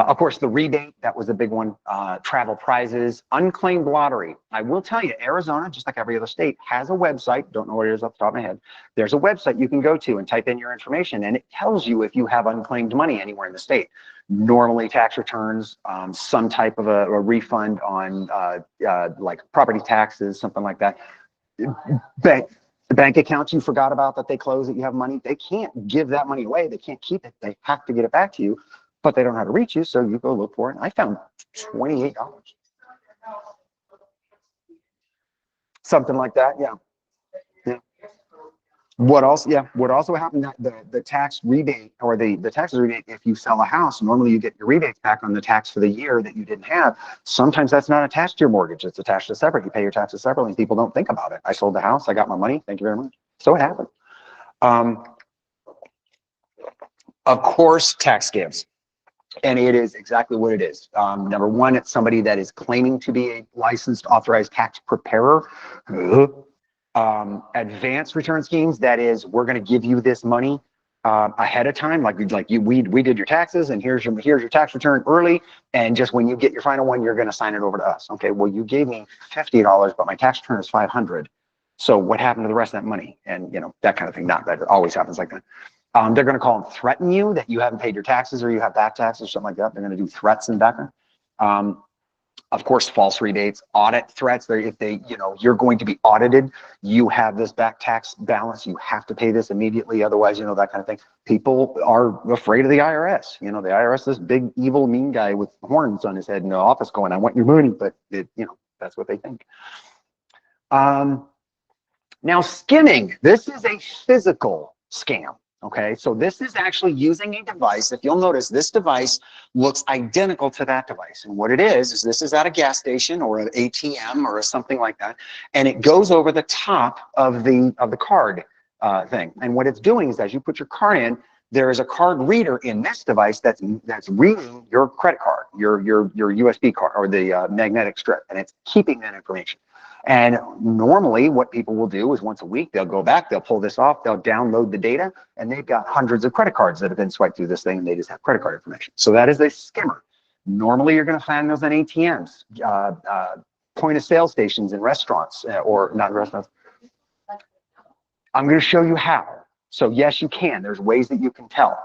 Of course, the rebate, that was a big one. Travel prizes, unclaimed lottery. I will tell you, Arizona, just like every other state, has a website. Don't know what it is off the top of my head. There's a website you can go to and type in your information, and it tells you if you have unclaimed money anywhere in the state. Normally tax returns, some type of a refund on like property taxes, something like that. Bank accounts you forgot about that they close, that you have money, they can't give that money away. They can't keep it. They have to get it back to you, but they don't know how to reach you. So you go look for it. I found $28. Something like that. Yeah. What also happened, that the tax rebate, or the taxes rebate, if you sell a house, normally you get your rebates back on the tax for the year that you didn't have. Sometimes that's not attached to your mortgage. It's attached to separate. You pay your taxes separately, and people don't think about it. I sold the house. I got my money. Thank you very much. So it happened. Of course, tax scams. And it is exactly what it is. Number one, it's somebody that is claiming to be a licensed, authorized tax preparer. Advanced return schemes, that is, we're going to give you this money ahead of time, we did your taxes, and here's your tax return early, and just when you get your final one, you're going to sign it over to us. Okay, well, you gave me $50, but my tax return is $500. So what happened to the rest of that money? And that kind of thing. Not that it always happens like that. They're going to call and threaten you that you haven't paid your taxes, or you have back taxes or something like that. They're going to do threats in background. Of course, false rebates, audit threats. If you're going to be audited, you have this back tax balance, you have to pay this immediately, otherwise, that kind of thing. People are afraid of the IRS. The IRS, this big, evil, mean guy with horns on his head in the office going, I want your money, but that's what they think. Now, skimming, this is a physical scam. Okay, so this is actually using a device. If you'll notice, this device looks identical to that device. And what it is this is at a gas station or an ATM or something like that. And it goes over the top of the card thing. And what it's doing is as you put your card in, there is a card reader in this device that's reading your credit card, your USB card or the magnetic strip, and it's keeping that information. And normally what people will do is once a week, they'll go back, they'll pull this off, they'll download the data, and they've got hundreds of credit cards that have been swiped through this thing, and they just have credit card information. So that is a skimmer. Normally you're going to find those on ATMs, point of sale stations in restaurants, or not restaurants. I'm going to show you how. So yes, you can. There's ways that you can tell.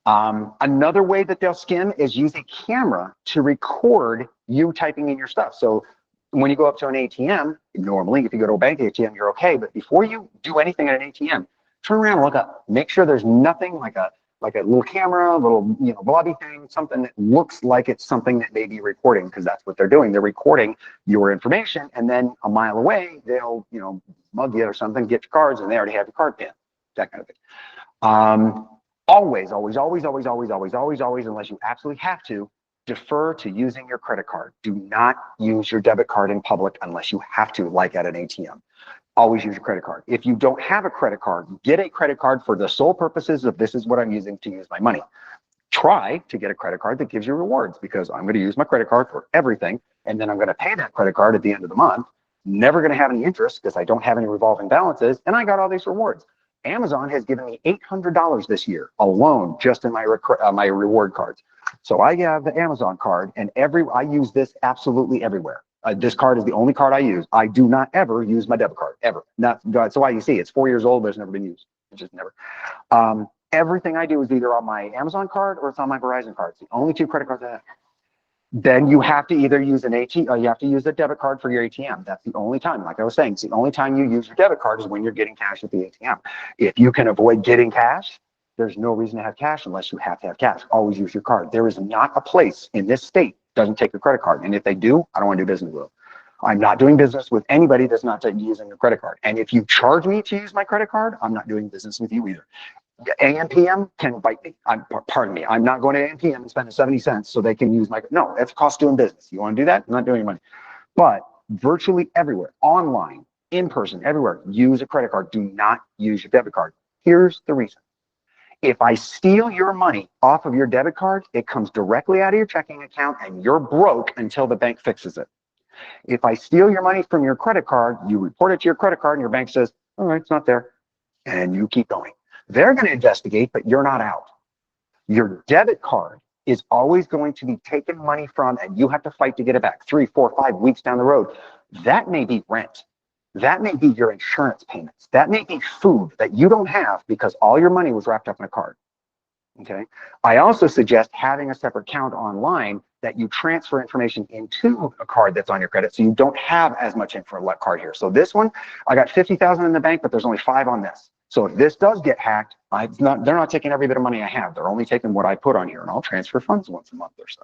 Another way that they'll skim is use a camera to record you typing in your stuff. So when you go up to an ATM, normally if you go to a bank ATM, you're okay. But before you do anything at an ATM, turn around and look up. Make sure there's nothing like a little camera, a little blobby thing, something that looks like it's something that may be recording, because that's what they're doing. They're recording your information, and then a mile away they'll mug you or something, get your cards, and they already have your card pin, that kind of thing. Always, unless you absolutely have to, defer to using your credit card. Do not use your debit card in public unless you have to, like at an ATM. Always use your credit card. If you don't have a credit card, get a credit card for the sole purposes of this is what I'm using to use my money. Try to get a credit card that gives you rewards, because I'm going to use my credit card for everything, and then I'm going to pay that credit card at the end of the month. Never going to have any interest because I don't have any revolving balances, and I got all these rewards. Amazon has given me $800 this year alone just in my reward cards. So I have the Amazon card, and I use this absolutely everywhere. This card is the only card I use. I do not ever use my debit card, ever. That's why you see it's 4 years old, but it's never been used. It's just never. Everything I do is either on my Amazon card or it's on my Verizon card. It's the only two credit cards I have. Then you have to either use an ATM, or you have to use a debit card for your ATM. That's the only time. Like I was saying, it's the only time you use your debit card is when you're getting cash at the ATM. If you can avoid getting cash, there's no reason to have cash unless you have to have cash. Always use your card. There is not a place in this state that doesn't take a credit card. And if they do, I don't want to do business with them. I'm not doing business with anybody that's not using a credit card. And if you charge me to use my credit card, I'm not doing business with you either. AMPM can bite me. Pardon me. I'm not going to AMPM and spending 70 cents so they can use my, no, that's cost doing business. You want to do that? I'm not doing your money. But virtually everywhere, online, in person, everywhere, use a credit card. Do not use your debit card. Here's the reason. If I steal your money off of your debit card, it comes directly out of your checking account and you're broke until the bank fixes it. If I steal your money from your credit card, you report it to your credit card and your bank says, all right, it's not there. And you keep going. They're going to investigate, but you're not out. Your debit card is always going to be taken money from, and you have to fight to get it back 3, 4, 5 weeks down the road. That may be rent. That may be your insurance payments. That may be food that you don't have because all your money was wrapped up in a card. Okay. I also suggest having a separate account online that you transfer information into a card that's on your credit, so you don't have as much info on what card here. So this one, I got 50,000 in the bank, but there's only 5 on this. So if this does get hacked, they're not taking every bit of money I have. They're only taking what I put on here, and I'll transfer funds once a month or so.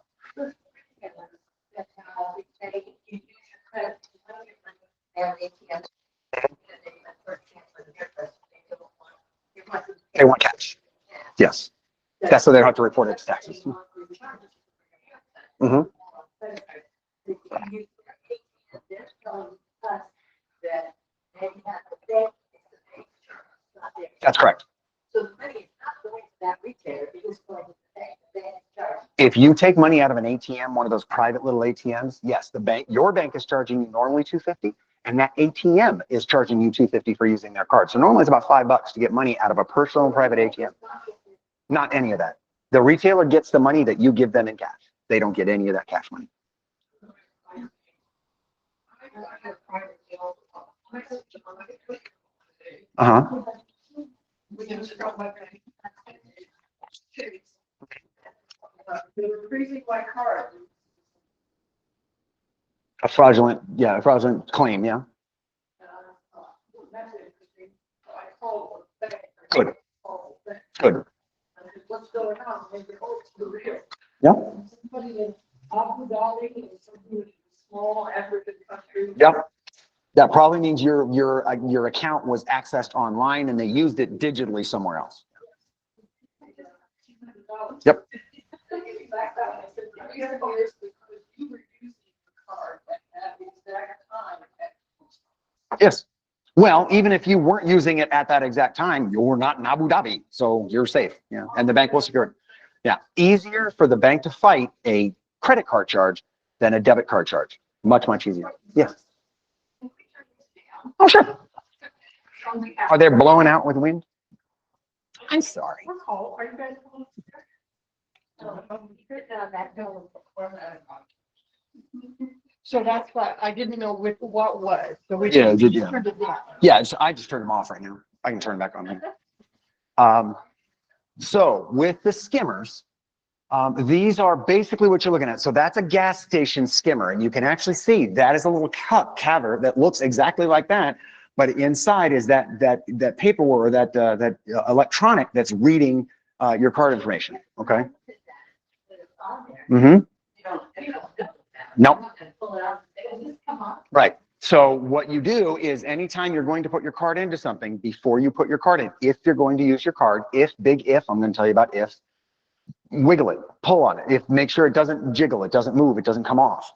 They want cash. Yes. That's so they don't have to report it to taxes. Mm-hmm. That's correct. So the money is not going to that retailer, it is going to the bank. The bank is charged. If you take money out of an ATM, one of those private little ATMs, yes, your bank is charging you normally $250, and that ATM is charging you $250 for using their card. So normally it's about $5 to get money out of a personal private ATM. Not any of that. The retailer gets the money that you give them in cash. They don't get any of that cash money. Uh-huh. They were freezing my card. A fraudulent claim, yeah. Good. Good. What's going on? Yeah. Somebody in Abu Dhabi and somebody in a small African country. Yep. That probably means your account was accessed online and they used it digitally somewhere else. Yep. Back up, I said, "Three years because you were using the card at the exact time." Yes. Well, even if you weren't using it at that exact time, you're not in Abu Dhabi, so you're safe. Yeah, and the bank will secure it. Yeah, easier for the bank to fight a credit card charge than a debit card charge. Much, much easier. Yes. Oh, sure. Are they blowing out with wind? I'm sorry. Are you guys? So that's what, I didn't know what was, so we. Yeah, just yeah. turned it down. Yeah, I just turned them off right now. I can turn them back on. So with the skimmers, these are basically what you're looking at. So that's a gas station skimmer, and you can actually see that is a little cover that looks exactly like that, but inside is that paperwork or that electronic that's reading your card information. Okay. Mm-hmm. No. Right. So what you do is anytime you're going to put your card into something, before you put your card in, if you're going to use your card, big if, I'm going to tell you about ifs, wiggle it, pull on it, make sure it doesn't jiggle, it doesn't move, it doesn't come off.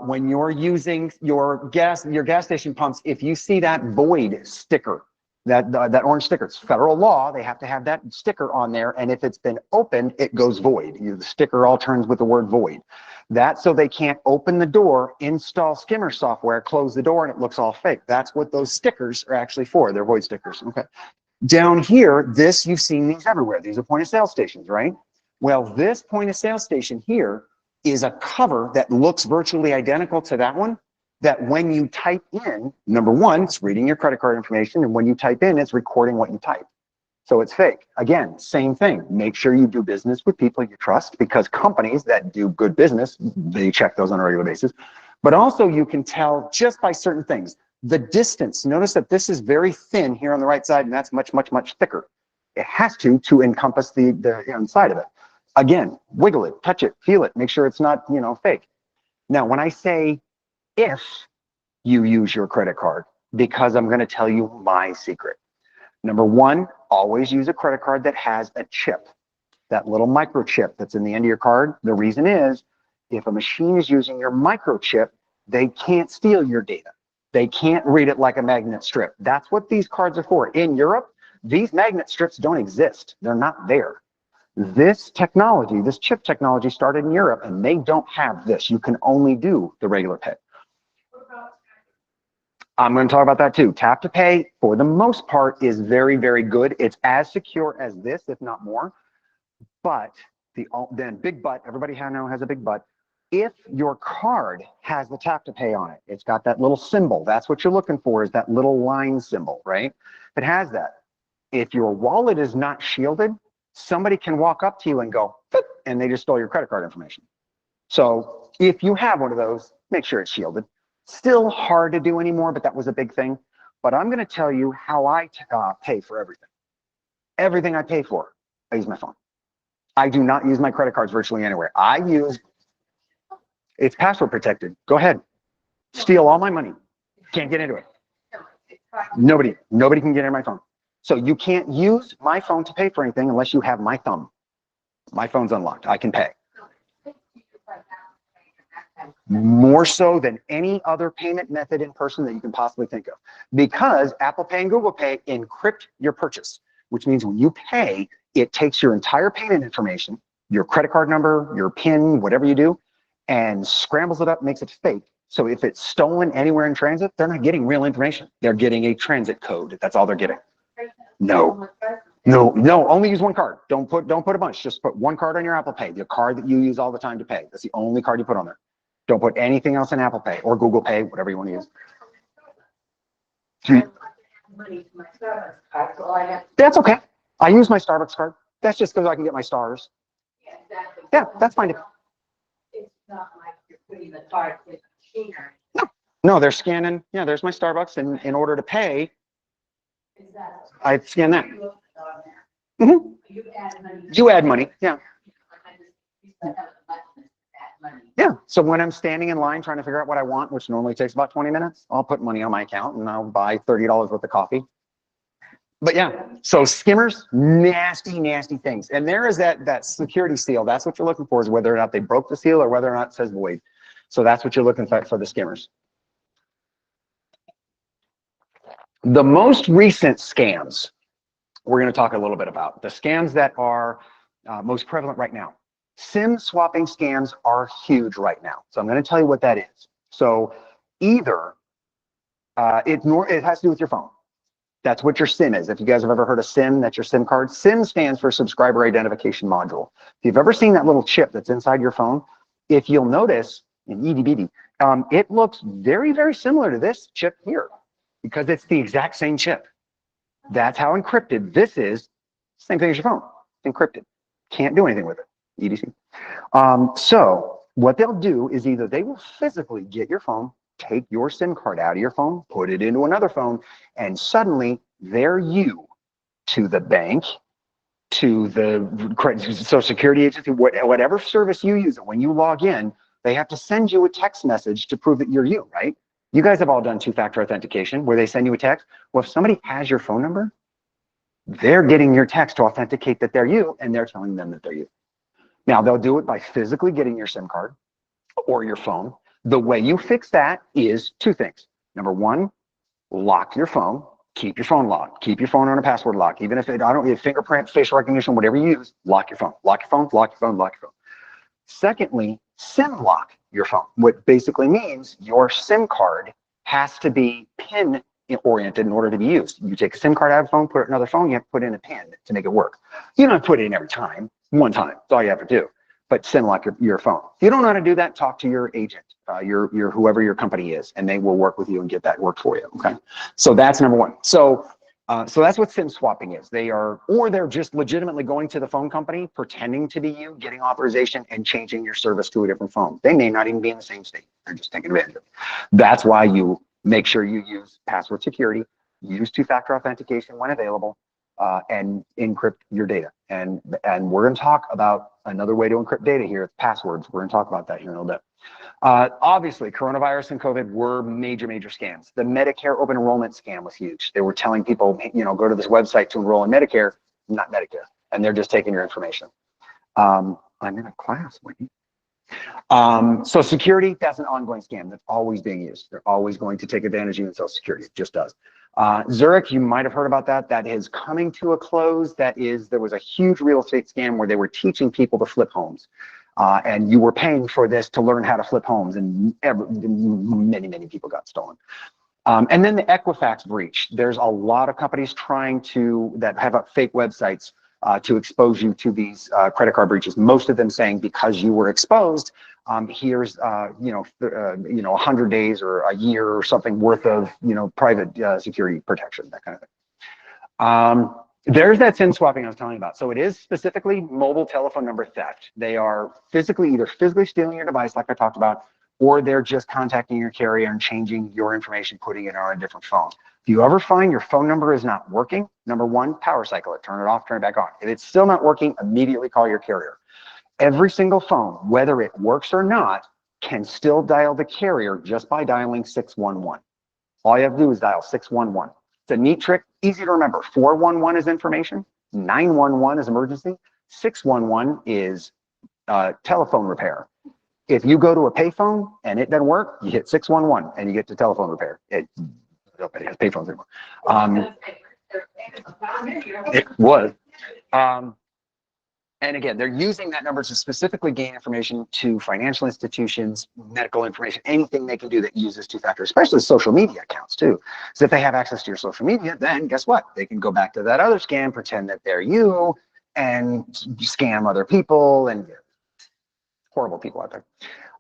When you're using your gas station pumps, if you see that void sticker, that orange sticker, it's federal law, they have to have that sticker on there, and if it's been opened, it goes void. The sticker all turns with the word void. That's so they can't open the door, install skimmer software, close the door, and it looks all fake. That's what those stickers are actually for. They're void stickers. Okay. Down here, you've seen these everywhere. These are point of sale stations, right? Well, this point of sale station here is a cover that looks virtually identical to that one, that when you type in, number one, it's reading your credit card information, and when you type in, it's recording what you type. So it's fake. Again, same thing. Make sure you do business with people you trust, because companies that do good business, they check those on a regular basis. But also you can tell just by certain things. The distance, notice that this is very thin here on the right side, and that's much, much, much thicker. It has to encompass the inside of it. Again, wiggle it, touch it, feel it, make sure it's not, fake. Now, when I say if you use your credit card, because I'm going to tell you my secret. Number one, always use a credit card that has a chip, that little microchip that's in the end of your card. The reason is, if a machine is using your microchip, they can't steal your data. They can't read it like a magnet strip. That's what these cards are for. In Europe, these magnet strips don't exist. They're not there. This technology, this chip technology started in Europe, and they don't have this. You can only do the regular pay. I'm going to talk about that too. Tap to pay, for the most part, is very, very good. It's as secure as this, if not more. But then big but, everybody now has a big but. If your card has the tap to pay on it, it's got that little symbol. That's what you're looking for, is that little line symbol, right? If it has that. If your wallet is not shielded, somebody can walk up to you and go, and they just stole your credit card information. So if you have one of those, make sure it's shielded. Still hard to do anymore, but that was a big thing. But I'm going to tell you how I pay for everything. Everything I pay for, I use my phone. I do not use my credit cards virtually anywhere. It's password protected. Go ahead. Steal all my money. Can't get into it. Nobody can get in my phone. So you can't use my phone to pay for anything unless you have my thumb. My phone's unlocked. I can pay. More so than any other payment method in person that you can possibly think of. Because Apple Pay and Google Pay encrypt your purchase, which means when you pay, it takes your entire payment information, your credit card number, your PIN, whatever you do, and scrambles it up, makes it fake. So if it's stolen anywhere in transit, they're not getting real information. They're getting a transit code. That's all they're getting. No, only use one card. Don't put a bunch. Just put one card on your Apple Pay, the card that you use all the time to pay. That's the only card you put on there. Don't put anything else in Apple Pay or Google Pay, whatever you want to use. That's okay. I use my Starbucks card. That's just because I can get my stars. Yeah, that's fine. It's not like you're putting the card in the machine. No, they're scanning. Yeah, there's my Starbucks, and in order to pay, I scan that. Mm-hmm. You add money. Yeah. Yeah. So when I'm standing in line trying to figure out what I want, which normally takes about 20 minutes, I'll put money on my account and I'll buy $30 worth of coffee. But yeah, so skimmers, nasty, nasty things. And there is that security seal. That's what you're looking for, is whether or not they broke the seal or whether or not it says void. So that's what you're looking for the skimmers. The most recent scams we're going to talk a little bit about. The scams that are most prevalent right now. SIM swapping scams are huge right now. So I'm going to tell you what that is. So either it has to do with your phone. That's what your SIM is. If you guys have ever heard of SIM, that's your SIM card. SIM stands for Subscriber Identification Module. If you've ever seen that little chip that's inside your phone, if you'll notice, in EDBD, it looks very, very similar to this chip here because it's the exact same chip. That's how encrypted this is. Same thing as your phone, encrypted. Can't do anything with it, EDC. So what they'll do is either they will physically get your phone, take your SIM card out of your phone, put it into another phone, and suddenly they're you to the bank, to the Social Security agency, whatever service you use. When you log in, they have to send you a text message to prove that you're you, right? You guys have all done two-factor authentication where they send you a text. Well, if somebody has your phone number, they're getting your text to authenticate that they're you, and they're telling them that they're you. Now, they'll do it by physically getting your SIM card or your phone. The way you fix that is two things. Number one, lock your phone. Keep your phone locked. Keep your phone on a password lock. Even if fingerprint, facial recognition, whatever you use, lock your phone. Lock your phone, lock your phone, lock your phone. Secondly, SIM lock your phone. What basically means your SIM card has to be PIN oriented in order to be used. You take a SIM card out of a phone, put it in another phone, you have to put in a PIN to make it work. You don't have to put it in every time, one time. That's all you have to do. But SIM lock your phone. If you don't know how to do that, talk to your agent, your whoever your company is, and they will work with you and get that work for you. Okay, so that's number one. So that's what SIM swapping is. They're just legitimately going to the phone company, pretending to be you, getting authorization, and changing your service to a different phone. They may not even be in the same state. They're just taking advantage of it. That's why you make sure you use password security, use two-factor authentication when available, and encrypt your data. And we're going to talk about another way to encrypt data here. It's passwords. We're going to talk about that here in a little bit. Obviously, coronavirus and COVID were major, major scams. The Medicare open enrollment scam was huge. They were telling people, go to this website to enroll in Medicare, not Medicare, and they're just taking your information. I'm in a class, Whitney. So security, that's an ongoing scam that's always being used. They're always going to take advantage of you in Social Security. It just does. Zurich, you might have heard about that. That is coming to a close. There was a huge real estate scam where they were teaching people to flip homes. And you were paying for this to learn how to flip homes, and many, many people got stolen. And then the Equifax breach. There's a lot of companies that have fake websites to expose you to these credit card breaches. Most of them saying because you were exposed, here's 100 days or a year or something worth of private security protection, that kind of thing. There's that SIM swapping I was telling you about. So it is specifically mobile telephone number theft. They are either physically stealing your device, like I talked about, or they're just contacting your carrier and changing your information, putting it on a different phone. If you ever find your phone number is not working, number one, power cycle it, turn it off, turn it back on. If it's still not working, immediately call your carrier. Every single phone, whether it works or not, can still dial the carrier just by dialing 611. All you have to do is dial 611. It's a neat trick, easy to remember. 411 is information, 911 is emergency, 611 is telephone repair. If you go to a payphone and it doesn't work, you hit 611 and you get to telephone repair. Nobody has payphones anymore. It was. And again, they're using that number to specifically gain information to financial institutions, medical information, anything they can do that uses two-factor, especially social media accounts too. So if they have access to your social media, then guess what? They can go back to that other scam, pretend that they're you, and scam other people, and horrible people out there.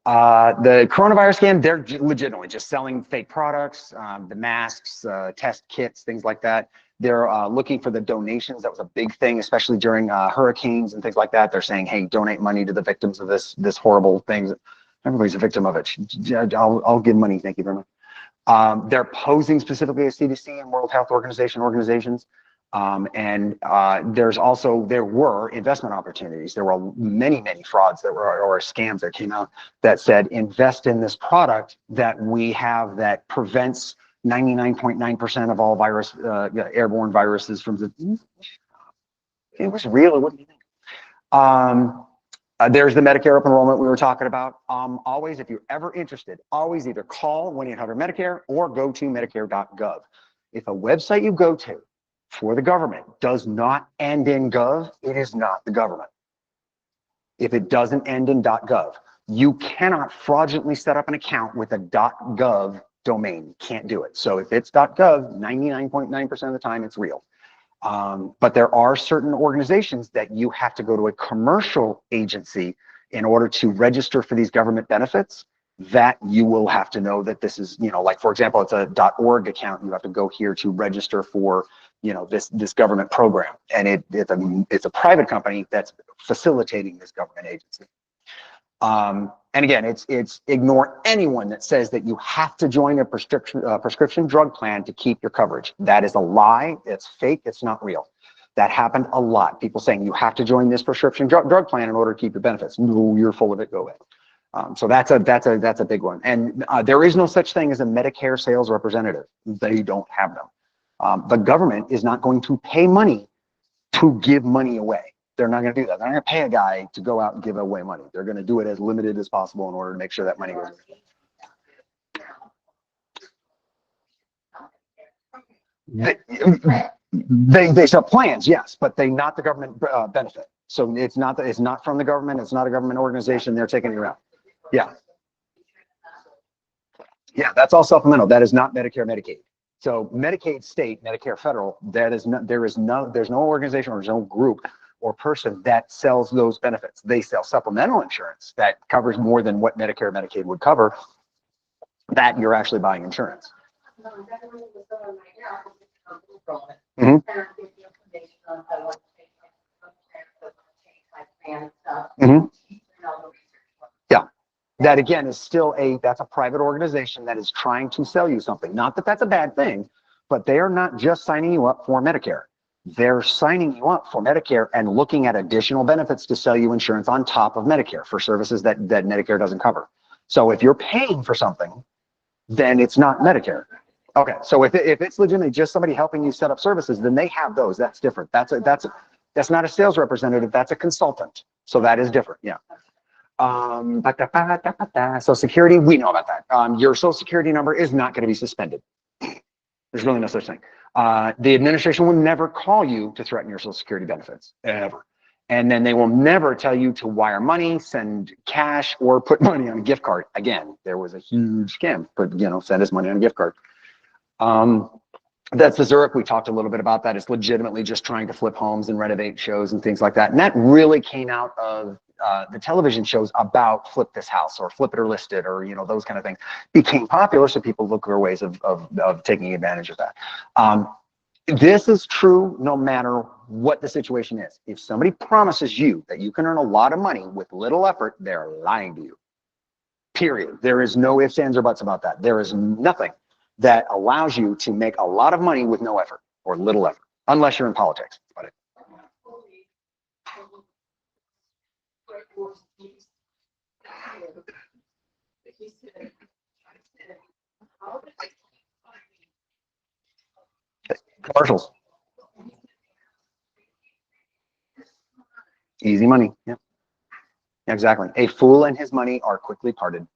The coronavirus scam, they're legitimately just selling fake products, the masks, test kits, things like that. They're looking for the donations. That was a big thing, especially during hurricanes and things like that. They're saying, hey, donate money to the victims of this horrible thing. Everybody's a victim of it. I'll give money, thank you very much. They're posing specifically as CDC and World Health Organization organizations. There were investment opportunities. There were many, many frauds or scams that came out that said, invest in this product that we have that prevents 99.9% of all airborne viruses from the, it was real. What do you think? There's the Medicare open enrollment we were talking about. Always, if you're ever interested, always either call 1-800-MEDICARE or go to medicare.gov. If a website you go to for the government does not end in gov, it is not the government. If it doesn't end in .gov, you cannot fraudulently set up an account with a .gov domain. You can't do it. So if it's .gov, 99.9% of the time it's real. But there are certain organizations that you have to go to a commercial agency in order to register for these government benefits, that you will have to know that this is, you know, like for example, it's a .org account. You have to go here to register for, you know, this government program, and it's a private company that's facilitating this government agency. And again, it's ignore anyone that says that you have to join a prescription drug plan to keep your coverage. That is a lie. It's fake. It's not real. That happened a lot. People saying you have to join this prescription drug plan in order to keep your benefits. No, you're full of it. Go away. So that's a big one. And there is no such thing as a Medicare sales representative. They don't have them. The government is not going to pay money to give money away. They're not going to do that. They're not going to pay a guy to go out and give away money. They're going to do it as limited as possible in order to make sure that money goes. They sell plans, yes, but they not the government benefit. So it's not from the government. It's not a government organization. They're taking it around. Yeah. Yeah, that's all supplemental. That is not Medicare, Medicaid. So Medicaid state, Medicare federal, there's no organization or there's no group or person that sells those benefits. They sell supplemental insurance that covers more than what Medicare, Medicaid would cover. That you're actually buying insurance. Mm-hmm. Mm-hmm. Yeah. That again is still that's a private organization that is trying to sell you something. Not that that's a bad thing, but they are not just signing you up for Medicare. They're signing you up for Medicare and looking at additional benefits to sell you insurance on top of Medicare for services that Medicare doesn't cover. So if you're paying for something, then it's not Medicare. Okay, so if it's legitimately just somebody helping you set up services, then they have those. That's different. That's not a sales representative. That's a consultant. So that is different. Yeah. Social Security, we know about that. Your Social Security number is not going to be suspended. There's really no such thing. The administration will never call you to threaten your Social Security benefits, ever. And then they will never tell you to wire money, send cash, or put money on a gift card. Again, there was a huge scam, but send us money on a gift card. That's the Zurich. We talked a little bit about that. It's legitimately just trying to flip homes and renovate shows and things like that. And that really came out of the television shows about flip this house or flip it or list it or those kind of things became popular. So people look for ways of taking advantage of that. This is true no matter what the situation is. If somebody promises you that you can earn a lot of money with little effort, they're lying to you. Period. There is no ifs, ands, or buts about that. There is nothing that allows you to make a lot of money with no effort or little effort, unless you're in politics. But commercials. Easy money. Yeah. Exactly. A fool and his money are quickly parted.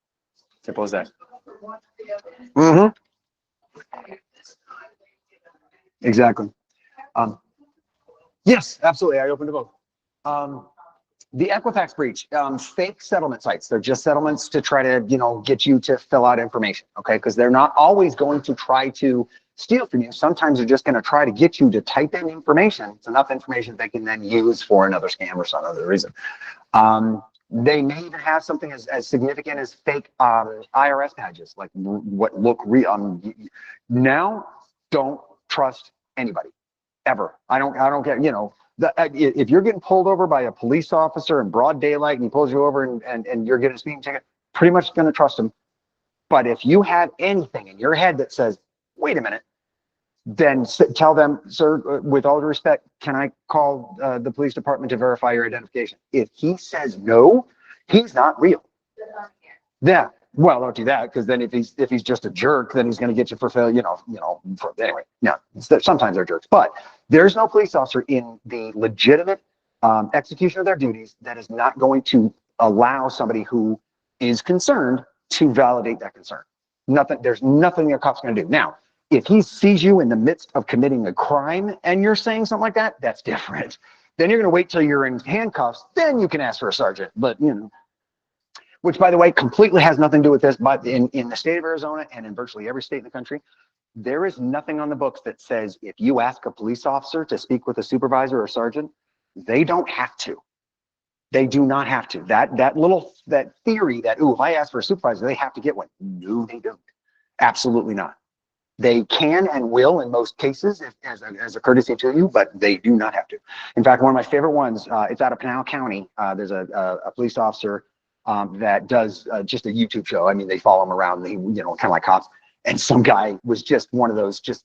Simple as that. Mm-hmm. Exactly. Yes, absolutely. I opened a book. The Equifax breach, fake settlement sites. They're just settlements to try to, get you to fill out information, okay? Because they're not always going to try to steal from you. Sometimes they're just going to try to get you to type in information. It's enough information they can then use for another scam or some other reason. They may even have something as significant as fake IRS badges, like what look real. Now, don't trust anybody, ever. I don't care, if you're getting pulled over by a police officer in broad daylight and he pulls you over and you're getting a speeding ticket, pretty much going to trust him. But if you have anything in your head that says, wait a minute, then tell them, sir, with all due respect, can I call the police department to verify your identification? If he says no, he's not real. Yeah, Well, don't do that, because then if he's just a jerk, then he's going to get you for failure. Anyway. No, sometimes they're jerks, but there's no police officer in the legitimate execution of their duties that is not going to allow somebody who is concerned to validate that concern. There's nothing a cop's going to do. Now, if he sees you in the midst of committing a crime and you're saying something like that, that's different. Then you're going to wait till you're in handcuffs, then you can ask for a sergeant. But which, by the way, completely has nothing to do with this, but in the state of Arizona and in virtually every state in the country, there is nothing on the books that says if you ask a police officer to speak with a supervisor or sergeant, they don't have to. They do not have to. That theory that, if I ask for a supervisor, they have to get one. No, they don't. Absolutely not. They can and will in most cases as a courtesy to you, but they do not have to. In fact, one of my favorite ones, it's out of Pinal County. There's a police officer that does just a YouTube show. I mean, they follow him around, kind of like cops. And some guy was just one of those just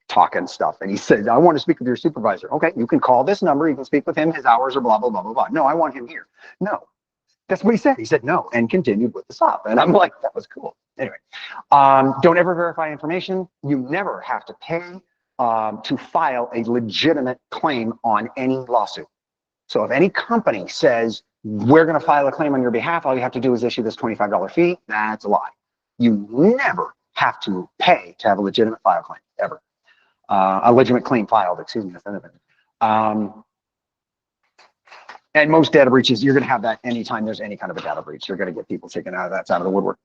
talking stuff. And he said, I want to speak with your supervisor. Okay, you can call this number. You can speak with him. His hours are blah, blah, blah, blah, blah. No, I want him here. No, that's what he said. He said no and continued with the stop. And I'm like, that was cool. Anyway, don't ever verify information. You never have to pay to file a legitimate claim on any lawsuit. So if any company says, we're going to file a claim on your behalf, all you have to do is issue this $25 fee, that's a lie. You never have to pay to have a legitimate file claim, ever. A legitimate claim filed, excuse me. And most data breaches, you're going to have that anytime there's any kind of a data breach. You're going to get people taken out of the woodwork.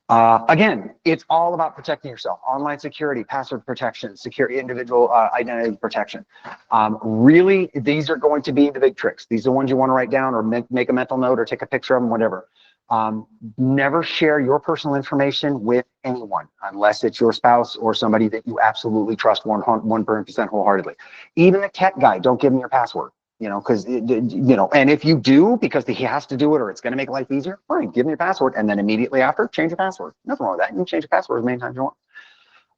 Again, it's all about protecting yourself. Online security, password protection, security, individual identity protection. Really, these are going to be the big tricks. These are the ones you want to write down or make a mental note or take a picture of them, whatever. Never share your personal information with anyone unless it's your spouse or somebody that you absolutely trust 100% wholeheartedly. Even a tech guy, don't give him your password. Because, and if you do, because he has to do it or it's going to make life easier, fine, give him your password. And then immediately after, change your password. Nothing wrong with that. You can change your password as many times as you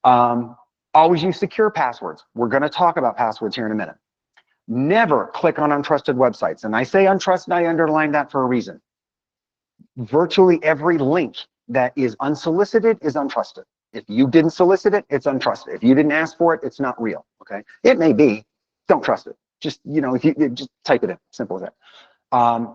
want. Always use secure passwords. We're going to talk about passwords here in a minute. Never click on untrusted websites. And I say untrusted, I underline that for a reason. Virtually every link that is unsolicited is untrusted. If you didn't solicit it, it's untrusted. If you didn't ask for it, it's not real. Okay. It may be, don't trust it. Just, if you just type it in, simple as that.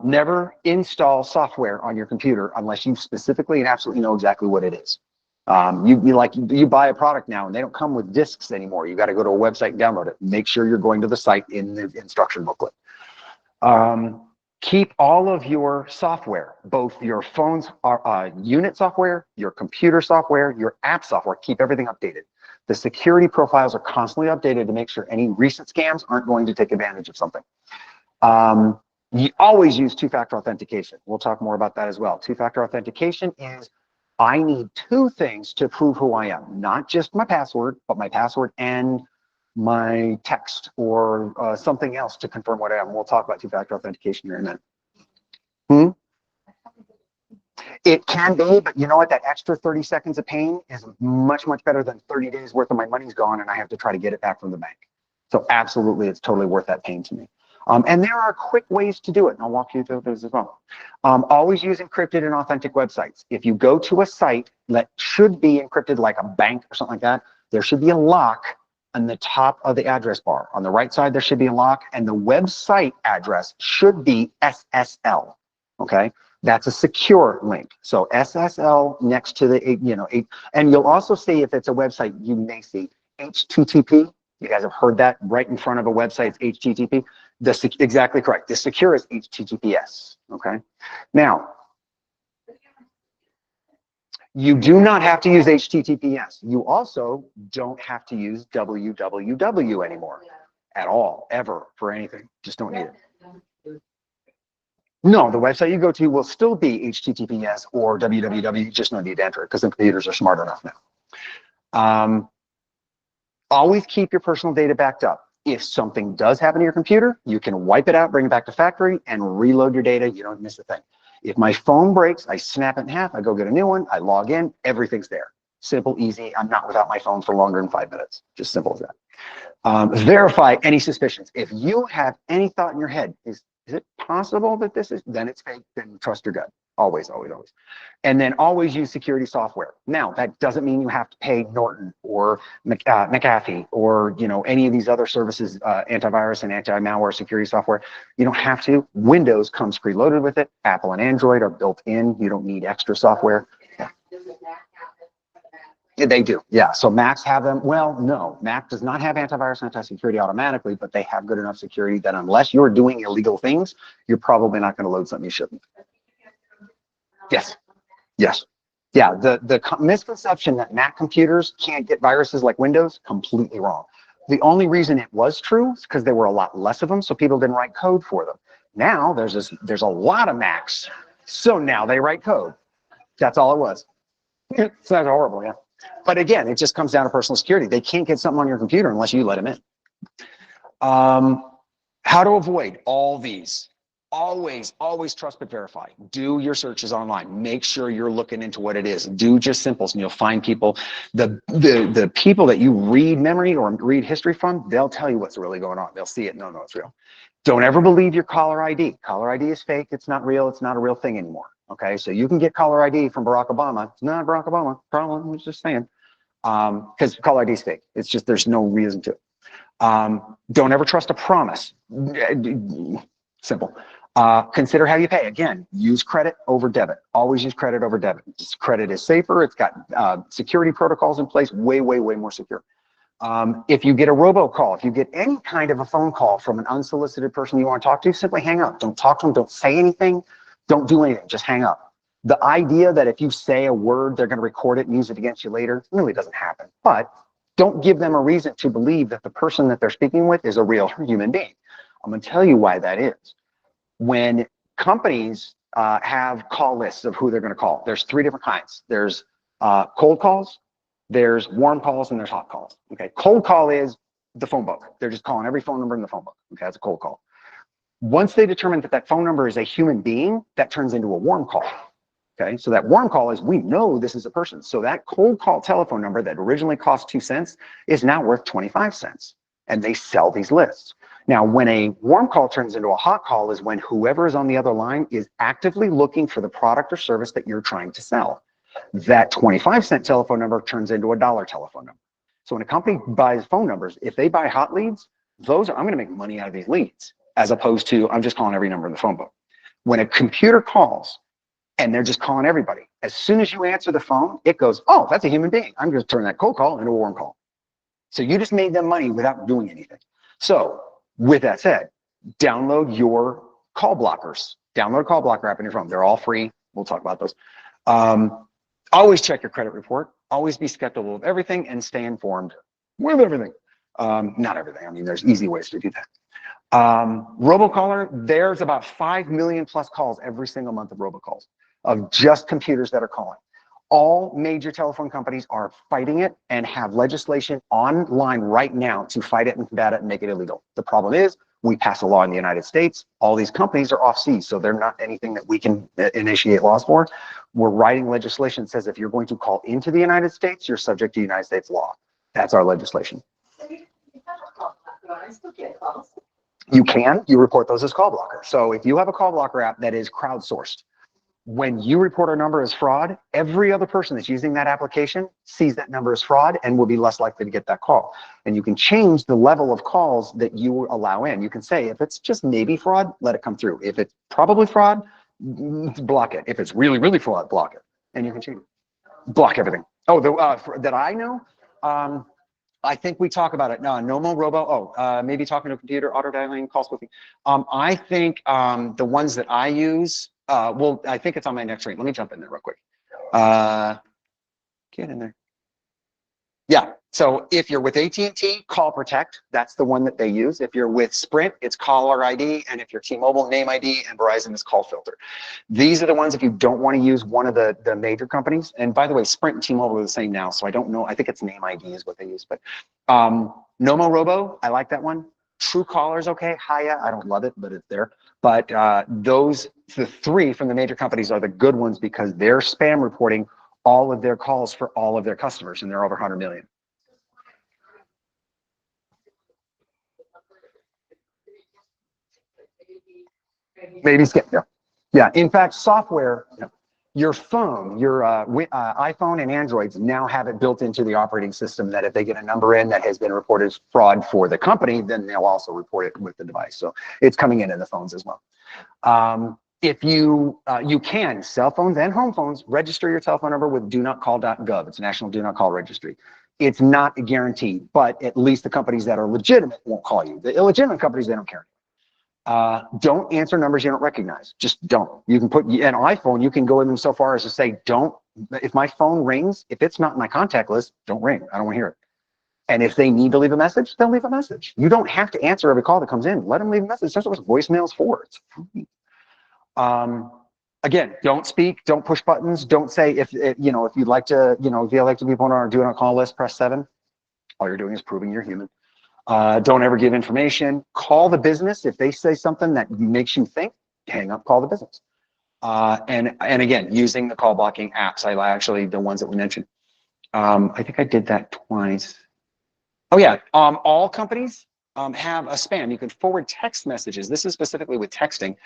Never install software on your computer unless you specifically and absolutely know exactly what it is. You buy a product now and they don't come with discs anymore. You got to go to a website and download it. Make sure you're going to the site in the instruction booklet. Keep all of your software, both your phone's unit software, your computer software, your app software, keep everything updated. The security profiles are constantly updated to make sure any recent scams aren't going to take advantage of something. You always use two-factor authentication. We'll talk more about that as well. Two-factor authentication is, I need two things to prove who I am, not just my password, but my password and my text or something else to confirm what I am. We'll talk about two-factor authentication here in a minute. It can be, but you know what? That extra 30 seconds of pain is much, much better than 30 days worth of my money's gone and I have to try to get it back from the bank. So absolutely, it's totally worth that pain to me. And there are quick ways to do it, and I'll walk you through those as well. Always use encrypted and authentic websites. If you go to a site that should be encrypted, like a bank or something like that, there should be a lock on the top of the address bar. On the right side, there should be a lock, and the website address should be SSL, okay? That's a secure link. So SSL next to the, and you'll also see if it's a website, you may see HTTP. You guys have heard that right in front of a website, it's HTTP. Exactly correct. The secure is HTTPS, okay? Now, you do not have to use HTTPS. You also don't have to use www anymore at all, ever, for anything. Just don't need it. No, the website you go to will still be HTTPS or www. You just don't need to enter it because the computers are smart enough now. Always keep your personal data backed up. If something does happen to your computer, you can wipe it out, bring it back to factory, and reload your data. You don't miss a thing. If my phone breaks, I snap it in half, I go get a new one, I log in, everything's there. Simple, easy. I'm not without my phone for longer than 5 minutes. Just simple as that. Verify any suspicions. If you have any thought in your head, is it possible that this is, then it's fake, then trust your gut. Always, always, always. And then always use security software. Now, that doesn't mean you have to pay Norton or McAfee or, you know, any of these other services, antivirus and anti-malware security software. You don't have to. Windows comes preloaded with it. Apple and Android are built in. You don't need extra software. Yeah, they do. Yeah. So Macs have them. Well, no, Mac does not have antivirus and anti-security automatically, but they have good enough security that unless you're doing illegal things, you're probably not going to load something you shouldn't. Yes. Yes. Yeah. The misconception that Mac computers can't get viruses like Windows, completely wrong. The only reason it was true is because there were a lot less of them, so people didn't write code for them. Now there's a lot of Macs, so now they write code. That's all it was. It's not horrible, yeah. But again, it just comes down to personal security. They can't get something on your computer unless you let them in. How to avoid all these. Always, always trust but verify. Do your searches online. Make sure you're looking into what it is. Do just simples and you'll find people. The people that you read memory or read history from, they'll tell you what's really going on. They'll see it. No, it's real. Don't ever believe your caller ID. Caller ID is fake. It's not real. It's not a real thing anymore. Okay, so you can get caller ID from Barack Obama. It's not Barack Obama. Problem. I'm just saying. Because caller ID is fake. It's just there's no reason to. Don't ever trust a promise. Simple. Consider how you pay. Again, use credit over debit. Always use credit over debit. Credit is safer. It's got security protocols in place, way, way, way more secure. If you get a robocall, if you get any kind of a phone call from an unsolicited person you want to talk to, simply hang up. Don't talk to them. Don't say anything. Don't do anything. Just hang up. The idea that if you say a word, they're going to record it and use it against you later really doesn't happen. But don't give them a reason to believe that the person that they're speaking with is a real human being. I'm going to tell you why that is. When companies have call lists of who they're going to call, there's three different kinds. There's cold calls, there's warm calls, and there's hot calls. Okay, cold call is the phone book. They're just calling every phone number in the phone book. Okay, that's a cold call. Once they determine that that phone number is a human being, that turns into a warm call. Okay, so that warm call is we know this is a person. So that cold call telephone number that originally cost 2 cents is now worth 25 cents. And they sell these lists. Now, when a warm call turns into a hot call is when whoever is on the other line is actively looking for the product or service that you're trying to sell. That 25-cent telephone number turns into a $1 telephone number. So when a company buys phone numbers, if they buy hot leads, those are, I'm going to make money out of these leads, as opposed to I'm just calling every number in the phone book. When a computer calls and they're just calling everybody, as soon as you answer the phone, it goes, oh, that's a human being. I'm going to turn that cold call into a warm call. So you just made them money without doing anything. So with that said, download your call blockers. Download a call blocker app on your phone. They're all free. We'll talk about those. Always check your credit report. Always be skeptical of everything and stay informed with everything. Not everything. I mean, there's easy ways to do that. Robocaller, there's about 5 million plus calls every single month of robocalls of just computers that are calling. All major telephone companies are fighting it and have legislation online right now to fight it and combat it and make it illegal. The problem is we pass a law in the United States. All these companies are off seas, so they're not anything that we can initiate laws for. We're writing legislation that says if you're going to call into the United States, you're subject to United States law. That's our legislation. You can, you report those as call blockers. So if you have a call blocker app that is crowdsourced, when you report a number as fraud, every other person that's using that application sees that number as fraud and will be less likely to get that call. And you can change the level of calls that you allow in. You can say, if it's just maybe fraud, let it come through. If it's probably fraud, block it. If it's really, really fraud, block it. And you can change it. Block everything. Oh, that I know? I think we talk about it. No more robo. Maybe talking to a computer, auto dialing, call spoofing. I think the ones that I use, well, I think it's on my next screen. Let me jump in there real quick. Get in there. Yeah. So if you're with AT&T, Call Protect. That's the one that they use. If you're with Sprint, it's Caller ID. And if you're T-Mobile, Name ID. And Verizon is Call Filter. These are the ones if you don't want to use one of the major companies. And by the way, Sprint and T-Mobile are the same now. So I don't know. I think it's Name ID is what they use. But Nomo Robo, I like that one. True Caller's okay. Hiya, I don't love it, but it's there. But the three from the major companies are the good ones because they're spam reporting all of their calls for all of their customers, and they're over 100 million. Maybe skip, yeah. Yeah, in fact, software, your phone, your iPhone and Androids now have it built into the operating system that if they get a number in that has been reported as fraud for the company, then they'll also report it with the device. So it's coming in the phones as well. If you can, cell phones and home phones, register your telephone number with donotcall.gov. It's a national do not call registry. It's not a guarantee, but at least the companies that are legitimate won't call you. The illegitimate companies, they don't care. Don't answer numbers you don't recognize. Just don't. You can put an iPhone, you can go in them so far as to say, don't, if my phone rings, if it's not in my contact list, don't ring. I don't want to hear it. And if they need to leave a message, they'll leave a message. You don't have to answer every call that comes in. Let them leave a message. That's what voicemail's for. It's free. Again, don't speak, don't push buttons. Don't say if you'd like to, if you like to be put on our do not call list, press 7. All you're doing is proving you're human. Don't ever give information. Call the business. If they say something that makes you think, hang up, call the business. And again, using the call blocking apps, I actually, the ones that we mentioned. I think I did that twice. Oh yeah, all companies have a spam. You can forward text messages. This is specifically with texting.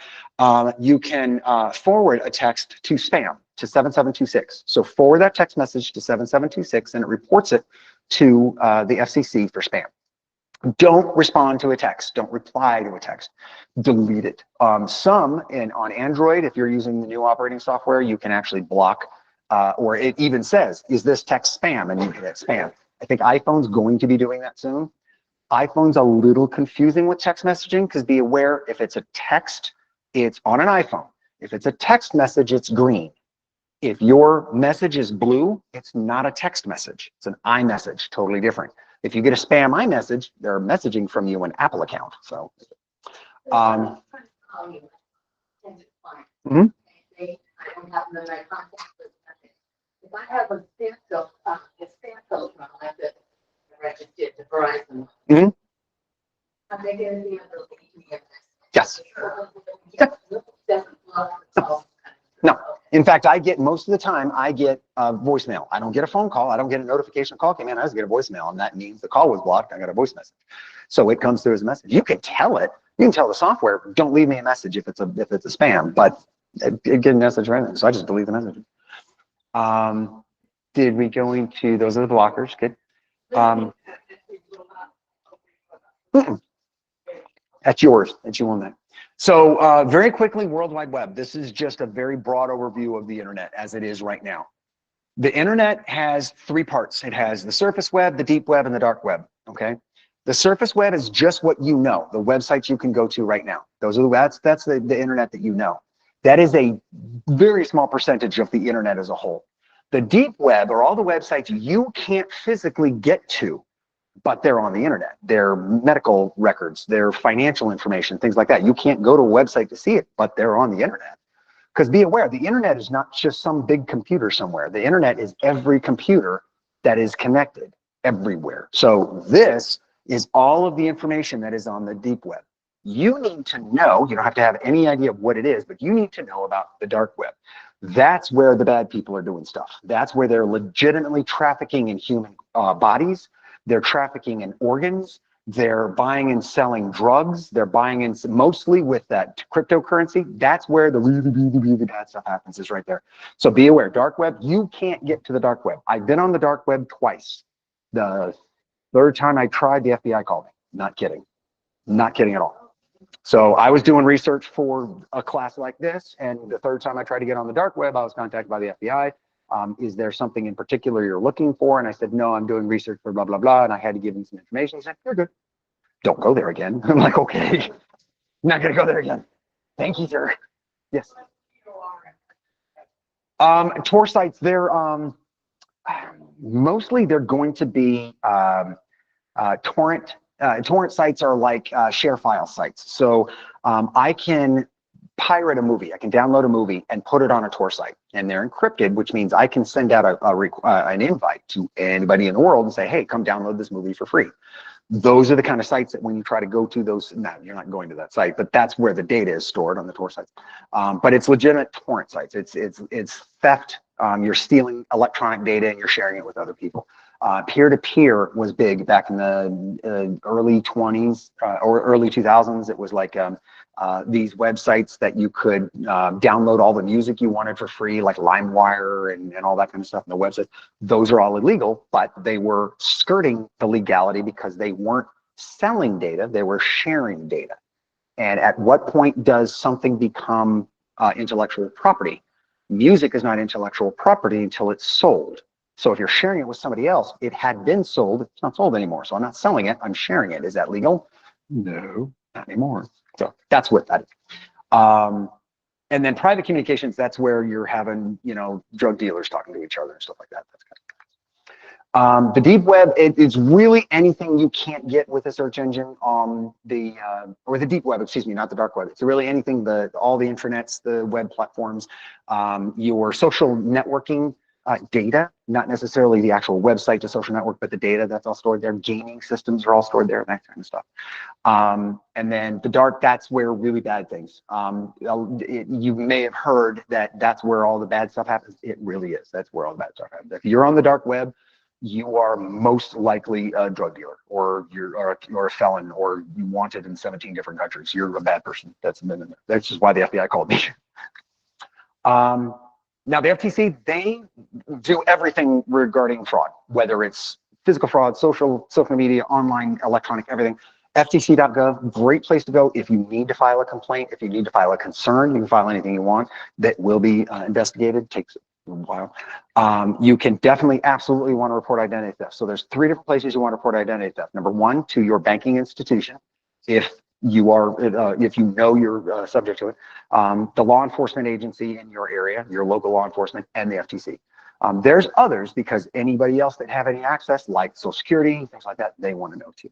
You can forward a text to spam, to 7726. So forward that text message to 7726 and it reports it to the FCC for spam. Don't respond to a text. Don't reply to a text. Delete it. On Android, if you're using the new operating software, you can actually block, or it even says, is this text spam? And you hit spam. I think iPhone's going to be doing that soon. iPhone's a little confusing with text messaging because be aware, if it's a text, it's on an iPhone. If it's a text message, it's green. If your message is blue, it's not a text message. It's an iMessage, totally different. If you get a spam iMessage, they're messaging from you an Apple account. So, Mhm. I don't have them in my contact list. If I have a spam filter, like the registered to Verizon, Mhm. are they going to be able to leave me a message? Yes. Yeah. No. In fact, I get most of the time, I get a voicemail. I don't get a phone call. I don't get a notification call came in. I just get a voicemail, and that means the call was blocked. I got a voice message. So it comes through as a message. You can tell it. You can tell the software, don't leave me a message if it's a spam, but it get a message right then. So I just delete the message. Did we go into, those are the blockers, good. That's yours, that you own that. So very quickly, World Wide Web. This is just a very broad overview of the internet as it is right now. The internet has 3 parts. It has the surface web, the deep web, and the dark web, okay? The surface web is just what you know, the websites you can go to right now. Those are that's the internet that you know. That is a very small percentage of the internet as a whole. The deep web are all the websites you can't physically get to, but they're on the internet. They're medical records, they're financial information, things like that. You can't go to a website to see it, but they're on the internet. Because be aware, the internet is not just some big computer somewhere. The internet is every computer that is connected everywhere. So this is all of the information that is on the deep web. You need to know, you don't have to have any idea of what it is, but you need to know about the dark web. That's where the bad people are doing stuff. That's where they're legitimately trafficking in human bodies. They're trafficking in organs. They're buying and selling drugs. They're buying in mostly with that cryptocurrency. That's where the really bad stuff happens, is right there. So be aware, dark web, you can't get to the dark web. I've been on the dark web twice. The 3rd time I tried, the FBI called me. Not kidding. Not kidding at all. So I was doing research for a class like this, and the 3rd time I tried to get on the dark web, I was contacted by the FBI. Is there something in particular you're looking for? And I said, no, I'm doing research for blah, blah, blah. And I had to give him some information. He said, you're good. Don't go there again. I'm like, okay, I'm not going to go there again. Thank you, sir. Yes. Tor sites, they're mostly they're going to be torrent. Torrent sites are like share file sites. So I can pirate a movie. I can download a movie and put it on a Tor site, and they're encrypted, which means I can send out an invite to anybody in the world and say, hey, come download this movie for free. Those are the kind of sites that when you try to go to those, no, you're not going to that site, but that's where the data is stored on the Tor sites. But it's legitimate torrent sites. It's theft. You're stealing electronic data and you're sharing it with other people. Peer-to-peer was big back in the early 20s or early 2000s. It was like these websites that you could download all the music you wanted for free, like LimeWire and all that kind of stuff on the website. Those are all illegal, but they were skirting the legality because they weren't selling data, they were sharing data. And at what point does something become intellectual property? Music is not intellectual property until it's sold. So if you're sharing it with somebody else, it had been sold, it's not sold anymore. So I'm not selling it, I'm sharing it. Is that legal? No, not anymore. So that's what that is. And then private communications, that's where you're having, you know, drug dealers talking to each other and stuff like that. That's kind of the deep web, it's really anything you can't get with a search engine on or the deep web, excuse me, not the dark web. It's really anything, all the intranets, the web platforms, your social networking data, not necessarily the actual website to social network, but the data that's all stored there. Gaming systems are all stored there, that kind of stuff. And then the dark, that's where really bad things. You may have heard that that's where all the bad stuff happens. It really is. That's where all the bad stuff happens. If you're on the dark web, you are most likely a drug dealer, or you're a felon, or you wanted in 17 different countries. You're a bad person. That's just why the FBI called me. Now the FTC, they do everything regarding fraud, whether it's physical fraud, social media, online, electronic, everything. FTC.gov, great place to go if you need to file a complaint, if you need to file a concern, you can file anything you want that will be investigated. Takes a while. You can definitely, absolutely want to report identity theft. So there's 3 different places you want to report identity theft. Number 1, to your banking institution, if you are, if you know you're subject to it, the law enforcement agency in your area, your local law enforcement, and the FTC. There's others, because anybody else that have any access, like Social Security, things like that, they want to know too.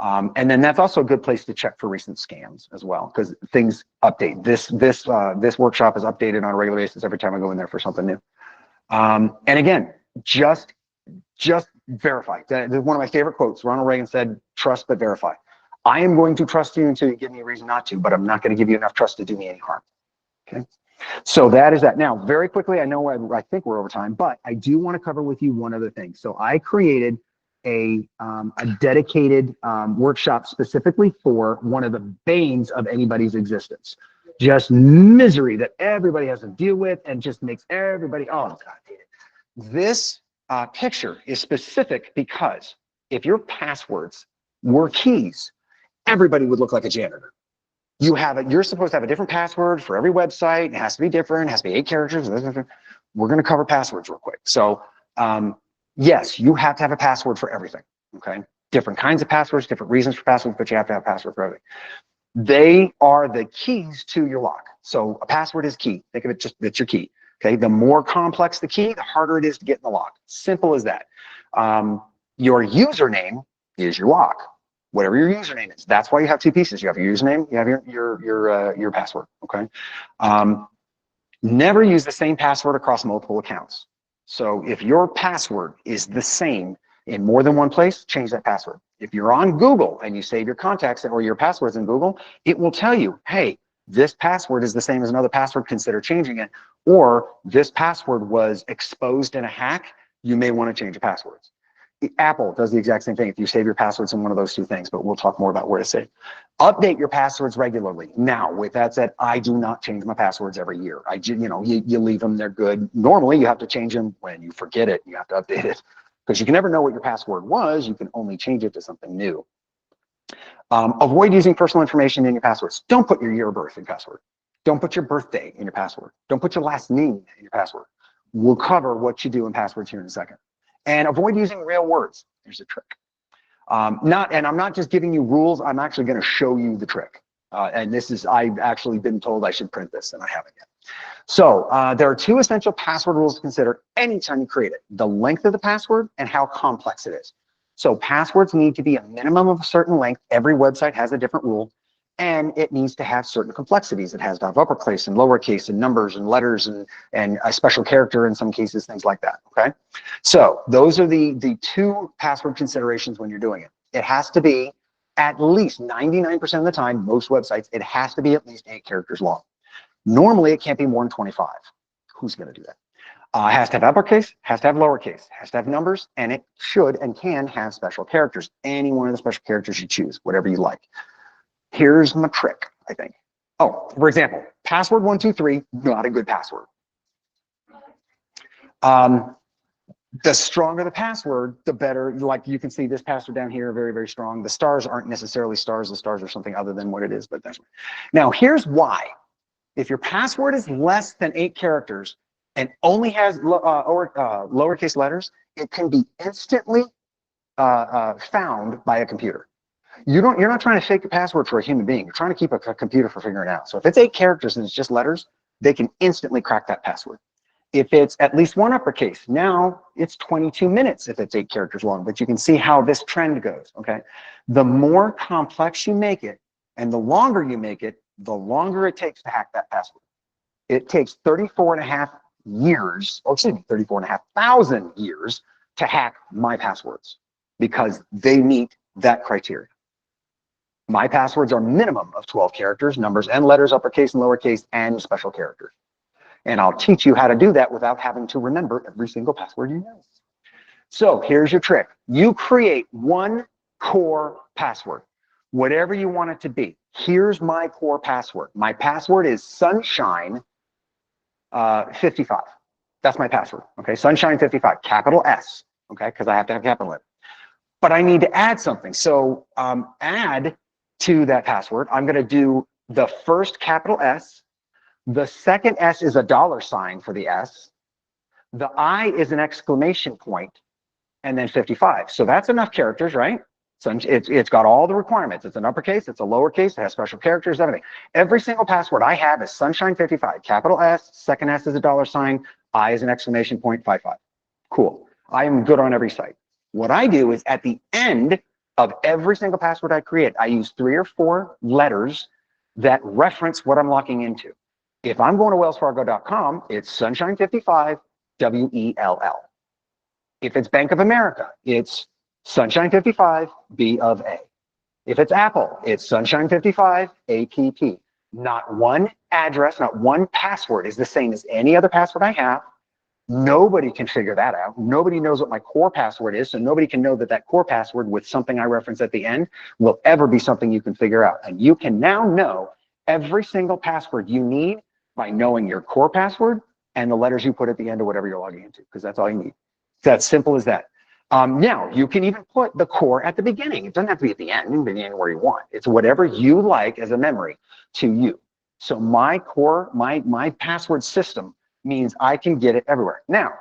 And then that's also a good place to check for recent scams as well, because things update. This workshop is updated on a regular basis every time I go in there for something new. And again, just verify. One of my favorite quotes, Ronald Reagan said, "Trust but verify." I am going to trust you until you give me a reason not to, but I'm not going to give you enough trust to do me any harm. Okay. So that is that. Now, very quickly, I know I think we're over time, but I do want to cover with you one other thing. So I created a dedicated workshop specifically for one of the banes of anybody's existence. Just misery that everybody has to deal with and just makes everybody, oh God, I hate it. This picture is specific because if your passwords were keys, everybody would look like a janitor. You're supposed to have a different password for every website. It has to be different. It has to be 8 characters. We're going to cover passwords real quick. So yes, you have to have a password for everything. Okay, different kinds of passwords, different reasons for passwords, but you have to have a password for everything. They are the keys to your lock. So a password is key. Think of it just, it's your key. Okay, the more complex the key, the harder it is to get in the lock. Simple as that. Your username is your lock. Whatever your username is. That's why you have 2 pieces. You have your username, you have your password. Okay. Never use the same password across multiple accounts. So if your password is the same in more than one place, change that password. If you're on Google and you save your contacts or your passwords in Google, it will tell you, hey, this password is the same as another password, consider changing it. Or this password was exposed in a hack, you may want to change the passwords. Apple does the exact same thing if you save your passwords in one of those 2 things, but we'll talk more about where to save. Update your passwords regularly. Now, with that said, I do not change my passwords every year. You leave them, they're good. Normally, you have to change them when you forget it. You have to update it because you can never know what your password was. You can only change it to something new. Avoid using personal information in your passwords. Don't put your year of birth in password. Don't put your birthday in your password. Don't put your last name in your password. We'll cover what you do in passwords here in a second. And avoid using real words. There's a trick. And I'm not just giving you rules. I'm actually going to show you the trick. And I've actually been told I should print this, and I haven't yet. So there are 2 essential password rules to consider anytime you create it: the length of the password and how complex it is. So passwords need to be a minimum of a certain length. Every website has a different rule. And it needs to have certain complexities. It has to have uppercase and lowercase and numbers and letters and a special character in some cases, things like that, okay? So those are the 2 password considerations when you're doing it. It has to be at least 99% of the time, most websites, it has to be at least 8 characters long. Normally, it can't be more than 25. Who's gonna do that? Has to have uppercase, has to have lowercase, has to have numbers, and it should and can have special characters. Any one of the special characters you choose, whatever you like. Here's my trick, I think. Oh, for example, password 123, not a good password. The stronger the password, the better. Like you can see this password down here, very, very strong. The stars aren't necessarily stars. The stars are something other than what it is, but that's right. Now, here's why. If your password is less than 8 characters and only has lowercase letters, it can be instantly found by a computer. You're not trying to fake a password for a human being. You're trying to keep a computer from figuring it out. So if it's 8 characters and it's just letters, they can instantly crack that password. If it's at least 1 uppercase, now it's 22 minutes if it's 8 characters long, but you can see how this trend goes, okay? The more complex you make it and the longer you make it, the longer it takes to hack that password. It takes 34.5 years, or excuse me, 34,500 years to hack my passwords because they meet that criteria. My passwords are minimum of 12 characters, numbers and letters, uppercase and lowercase, and special characters. And I'll teach you how to do that without having to remember every single password you use. So here's your trick. You create one core password, whatever you want it to be. Here's my core password. My password is sunshine 55. That's my password, okay? Sunshine 55, capital S, okay? Because I have to have capital letter. But I need to add something. So add to that password, I'm gonna do the first capital S. The second S is a $sign for the S. The I is an exclamation point, and then 55. So that's enough characters, right? So it's got all the requirements. It's an uppercase, it's a lowercase, it has special characters, everything. Every single password I have is sunshine 55, capital S, second S is a $sign, I is an exclamation point, 55. Cool. I am good on every site. What I do is at the end of every single password I create, I use 3 or 4 letters that reference what I'm logging into. If I'm going to wellsfargo.com, it's sunshine55, WELL. If it's Bank of America, it's sunshine55, B of A. If it's Apple, it's sunshine55, APP. Not one address, not one password is the same as any other password I have. Nobody can figure that out. Nobody knows what my core password is, so nobody can know that that core password with something I reference at the end will ever be something you can figure out. And you can now know every single password you need by knowing your core password and the letters you put at the end of whatever you're logging into, because that's all you need. It's that simple as that. Now, you can even put the core at the beginning. It doesn't have to be at the end. It can be anywhere you want. It's whatever you like as a memory to you. So my core, my password system means I can get it everywhere. Now,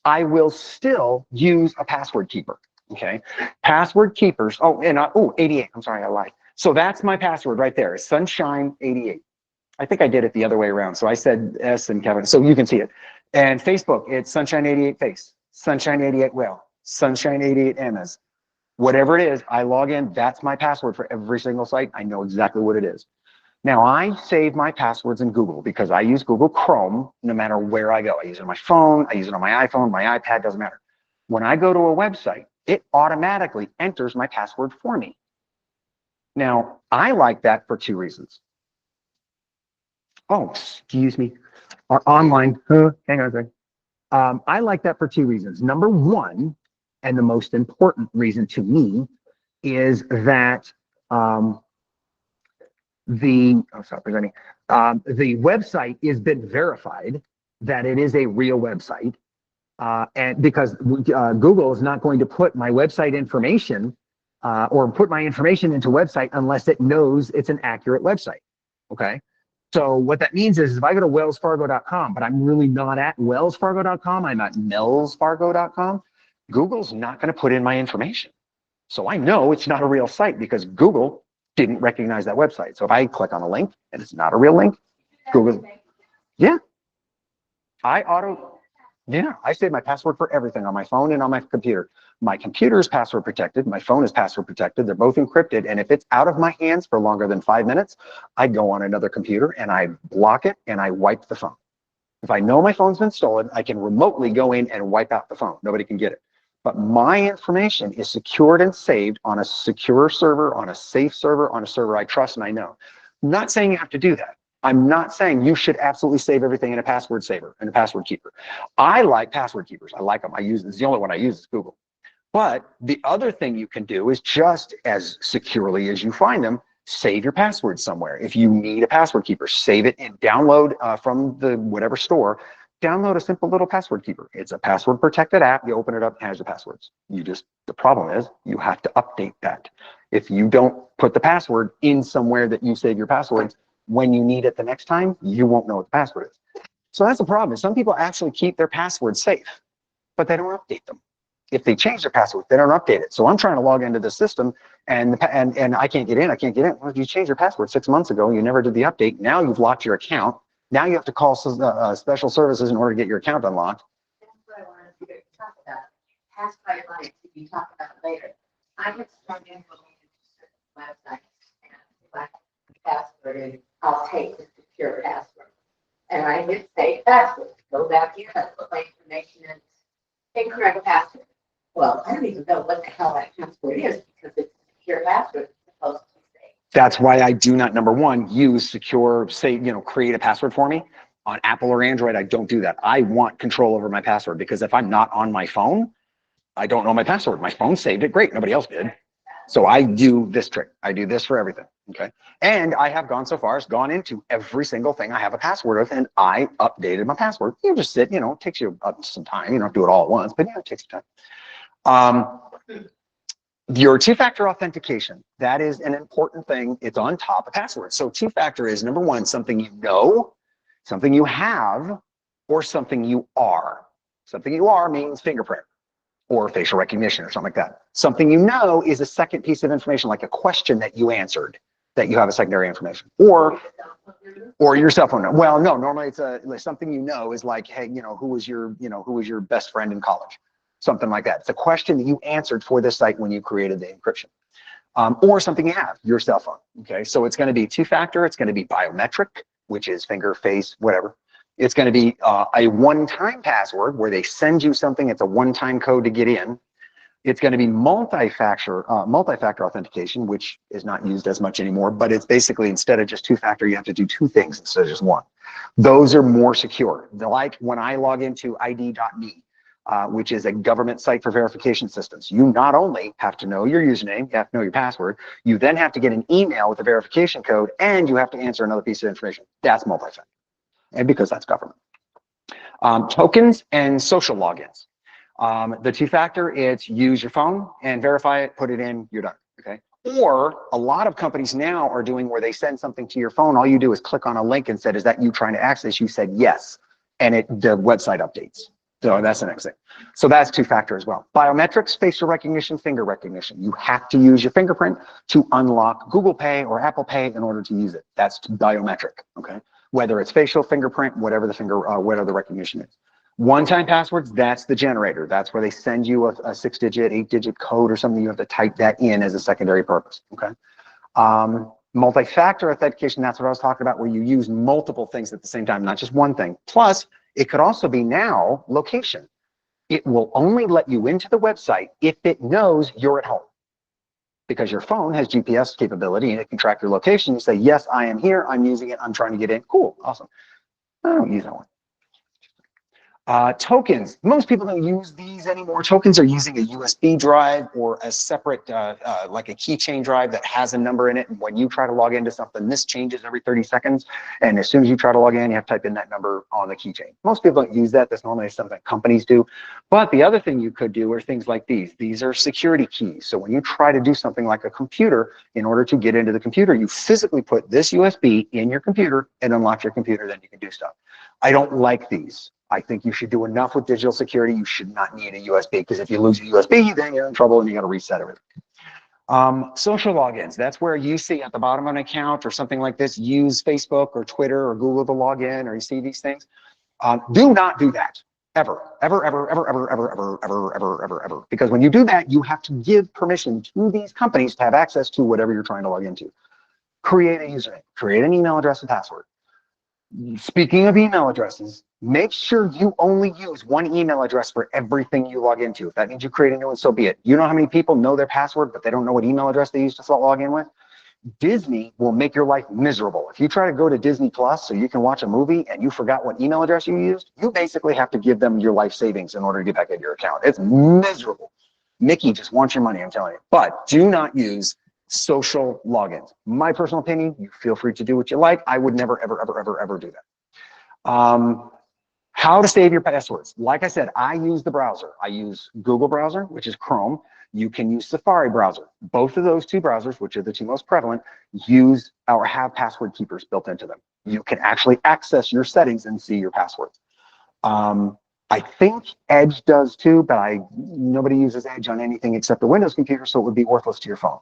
I will still use a password keeper, okay? Password keepers, 88, I'm sorry, I lied. So that's my password right there, sunshine88. I think I did it the other way around. So I said S and Kevin, so you can see it. And Facebook, it's sunshine88 face, sunshine88 well, sunshine88 Emma's. Whatever it is, I log in, that's my password for every single site. I know exactly what it is. Now I save my passwords in Google because I use Google Chrome no matter where I go. I use it on my phone, I use it on my iPhone, my iPad, doesn't matter. When I go to a website, it automatically enters my password for me. Now, I like that for 2 reasons. Oh, excuse me. Our online, hang on a second. I like that for 2 reasons. Number 1, and the most important reason to me, is that the website has been verified that it is a real website, and because Google is not going to put my website information or put my information into website unless it knows it's an accurate website. Okay. So what that means is if I go to wellsfargo.com, but I'm really not at wellsfargo.com, I'm at melsfargo.com, Google's not going to put in my information. So I know it's not a real site because Google didn't recognize that website. So if I click on a link and it's not a real link, Google, yeah. I save my password for everything on my phone and on my computer. My computer is password protected. My phone is password protected. They're both encrypted. And if it's out of my hands for longer than 5 minutes, I go on another computer and I block it and I wipe the phone. If I know my phone's been stolen, I can remotely go in and wipe out the phone. Nobody can get it. But my information is secured and saved on a secure server, on a safe server, on a server I trust and I know. I'm not saying you have to do that. I'm not saying you should absolutely save everything in a password saver and a password keeper. I like password keepers. I like them. I use, it's the only one I use is Google. But the other thing you can do is just as securely as you find them, save your password somewhere. If you need a password keeper, save it and download from the whatever store, download a simple little password keeper. It's a password protected app. You open it up, it has your passwords. The problem is you have to update that. If you don't put the password in somewhere that you save your passwords, when you need it the next time, you won't know what the password is. So that's the problem. Some people actually keep their passwords safe, but they don't update them. If they change their password, they don't update it. So I'm trying to log into the system and I can't get in. Well, you changed your password 6 months ago. You never did the update. Now you've locked your account. Now you have to call special services in order to get your account unlocked. That's what I wanted to talk about. Past my life, we can talk about it later. I have started going into certain websites and if I password and I'll take the secure password. And I hit save password. Go back here, I put my information in, incorrect password. Well, I don't even know what the hell that password is because it's a secure password. It's supposed to be safe. That's why I do not, number one, use secure, say, create a password for me. On Apple or Android, I don't do that. I want control over my password because if I'm not on my phone, I don't know my password. My phone saved it. Great. Nobody else did. So I do this trick. I do this for everything. Okay. And I have gone so far as gone into every single thing I have a password with and I updated my password. You just sit, it takes you some time. You don't do it all at once, but it takes time. Your two-factor authentication, that is an important thing. It's on top of password. So two-factor is number one, something you know, something you have, or something you are. Something you are means fingerprint or facial recognition or something like that. Something you know is a second piece of information, like a question that you answered that you have a secondary information or your cell phone number. Well, no, normally it's something you know is like, hey, who was your best friend in college? Something like that. It's a question that you answered for this site when you created the encryption. Or something you have, your cell phone. Okay, so it's going to be two-factor. It's going to be biometric, which is finger, face, whatever. It's going to be a one-time password where they send you something. It's a one-time code to get in. It's going to be multi-factor authentication, which is not used as much anymore. But it's basically instead of just two-factor, you have to do two things instead of just one. Those are more secure. Like when I log into ID.me. Which is a government site for verification systems. You not only have to know your username, you have to know your password, you then have to get an email with a verification code, and you have to answer another piece of information. That's multi-factor, and because that's government. Tokens and social logins. The two-factor, it's use your phone and verify it, put it in, you're done, okay? Or a lot of companies now are doing where they send something to your phone, all you do is click on a link and said, is that you trying to access? You said yes, and the website updates. So that's the next thing. So that's two-factor as well. Biometrics, facial recognition, finger recognition. You have to use your fingerprint to unlock Google Pay or Apple Pay in order to use it. That's biometric, okay? Whether it's facial, fingerprint, whatever the recognition is. One-time passwords, that's the generator. That's where they send you a 6-digit, 8-digit code or something. You have to type that in as a secondary purpose, okay? Multi-factor authentication, that's what I was talking about, where you use multiple things at the same time, not just one thing. Plus, it could also be now location. It will only let you into the website if it knows you're at home. Because your phone has GPS capability and it can track your location. You say, yes, I am here, I'm using it, I'm trying to get in. Cool, awesome. I don't use that one. Tokens, most people don't use these anymore. Tokens are using a USB drive or a separate, like a keychain drive that has a number in it. And when you try to log into something, this changes every 30 seconds. And as soon as you try to log in, you have to type in that number on the keychain. Most people don't use that. That's normally something companies do. But the other thing you could do are things like these. These are security keys. So when you try to do something like a computer, in order to get into the computer, you physically put this USB in your computer and unlock your computer, then you can do stuff. I don't like these. I think you should do enough with digital security. You should not need a USB because if you lose a USB, then you're in trouble and you got to reset everything. Social logins, that's where you see at the bottom of an account or something like this, use Facebook or Twitter or Google to log in, or you see these things. Do not do that ever, ever, ever, ever, ever, ever, ever, ever, ever, ever, ever. Because when you do that, you have to give permission to these companies to have access to whatever you're trying to log into. Create a username, create an email address and password. Speaking of email addresses, make sure you only use one email address for everything you log into. If that means you create a new one, so be it. You know how many people know their password, but they don't know what email address they use to log in with? Disney will make your life miserable. If you try to go to Disney Plus so you can watch a movie and you forgot what email address you used, you basically have to give them your life savings in order to get back into your account. It's miserable. Mickey just wants your money, I'm telling you. But do not use social logins. My personal opinion, you feel free to do what you like. I would never, ever, ever, ever, ever do that. How to save your passwords. Like I said, I use the browser. I use Google browser, which is Chrome. You can use Safari browser. Both of those two browsers, which are the two most prevalent, use or have password keepers built into them. You can actually access your settings and see your passwords. I think Edge does too, but nobody uses Edge on anything except a Windows computer, so it would be worthless to your phone.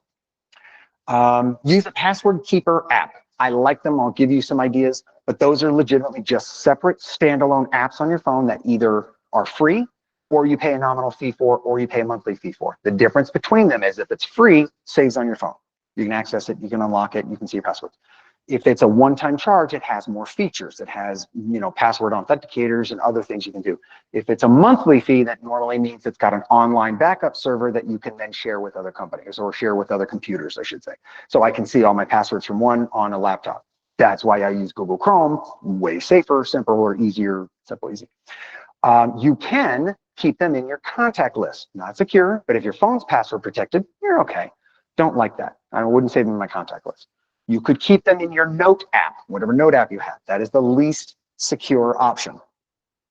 Use a password keeper app. I like them. I'll give you some ideas, but those are legitimately just separate standalone apps on your phone that either are free or you pay a nominal fee for, or you pay a monthly fee for. The difference between them is if it's free, saves on your phone. You can access it, you can unlock it, you can see your passwords. If it's a one-time charge, it has more features. It has, password authenticators and other things you can do. If it's a monthly fee, that normally means it's got an online backup server that you can then share with other companies or share with other computers, I should say. So I can see all my passwords from one on a laptop. That's why I use Google Chrome, way safer, simpler, easier, simple, easy. You can keep them in your contact list. Not secure, but if your phone's password protected, you're okay. Don't like that. I wouldn't save them in my contact list. You could keep them in your note app, whatever note app you have. That is the least secure option,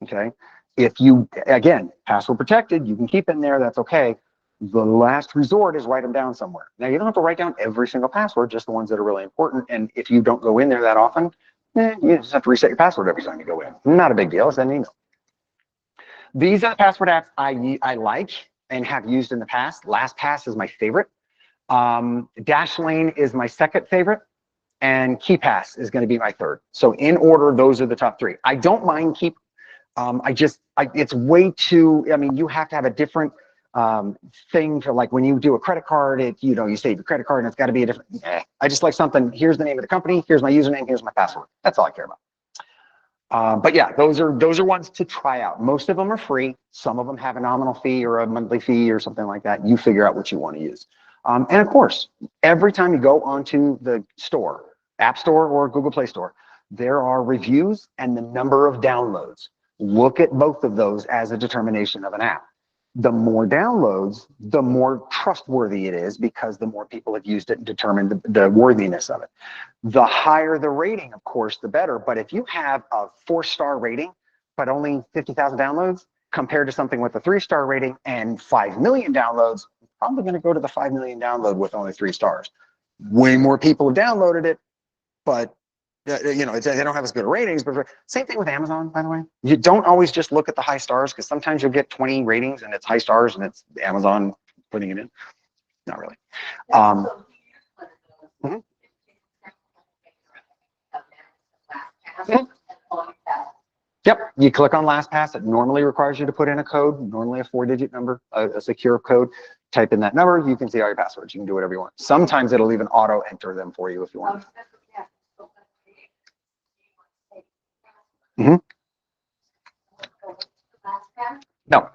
okay? If you, again, password protected, you can keep in there, that's okay. The last resort is write them down somewhere. Now, you don't have to write down every single password, just the ones that are really important. And if you don't go in there that often, you just have to reset your password every time you go in. Not a big deal, it's an email. These are the password apps I like and have used in the past. LastPass is my favorite. Dashlane is my second favorite, and KeePass is going to be my third. So in order, those are the top three. I don't mind Keep. It's way too, you have to have a different thing for, like, when you do a credit card, you save your credit card and it's got to be a different, I just like something, here's the name of the company, here's my username, here's my password. That's all I care about. But yeah, those are ones to try out. Most of them are free. Some of them have a nominal fee or a monthly fee or something like that. You figure out what you want to use. And of course, every time you go onto the store, App Store or Google Play Store, there are reviews and the number of downloads. Look at both of those as a determination of an app. The more downloads, the more trustworthy it is, because the more people have used it and determined the worthiness of it. The higher the rating, of course, the better. But if you have a 4-star rating, but only 50,000 downloads, compared to something with a 3-star rating and 5 million downloads, probably going to go to the 5 million download with only 3 stars. Way more people have downloaded it, but they don't have as good ratings. But same thing with Amazon, by the way. You don't always just look at the high stars, because sometimes you'll get 20 ratings and it's high stars and it's Amazon putting it in. Not really. Yep, you click on LastPass. It normally requires you to put in a code, normally a 4-digit number, a secure code. Type in that number, you can see all your passwords. You can do whatever you want. Sometimes it'll even auto enter them for you if you want. No,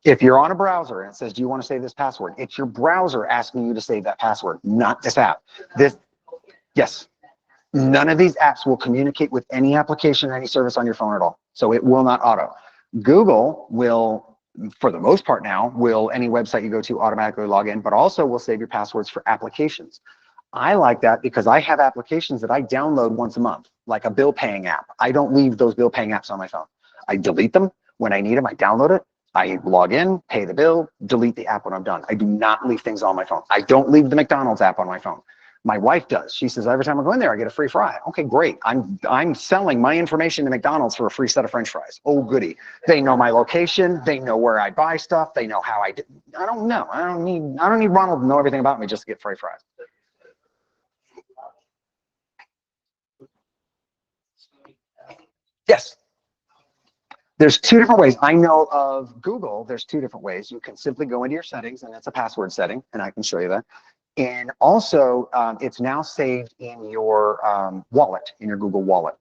if you're on a browser and it says, do you want to save this password? It's your browser asking you to save that password, not this app. Yes. None of these apps will communicate with any application or any service on your phone at all. So it will not auto. Google will, for the most part now, will any website you go to automatically log in, but also will save your passwords for applications. I like that because I have applications that I download once a month, like a bill paying app. I don't leave those bill paying apps on my phone. I delete them when I need them. I download it. I log in, pay the bill, delete the app when I'm done. I do not leave things on my phone. I don't leave the McDonald's app on my phone. My wife does. She says, every time I go in there, I get a free fry. Okay, great. I'm selling my information to McDonald's for a free set of French fries. Oh, goody. They know my location. They know where I buy stuff. They know how I do. I don't know. I don't need Ronald to know everything about me just to get free fries. Yes. There's 2 different ways. I know of Google, there's 2 different ways. You can simply go into your settings, and it's a password setting, and I can show you that. And also, it's now saved in your wallet, in your Google Wallet.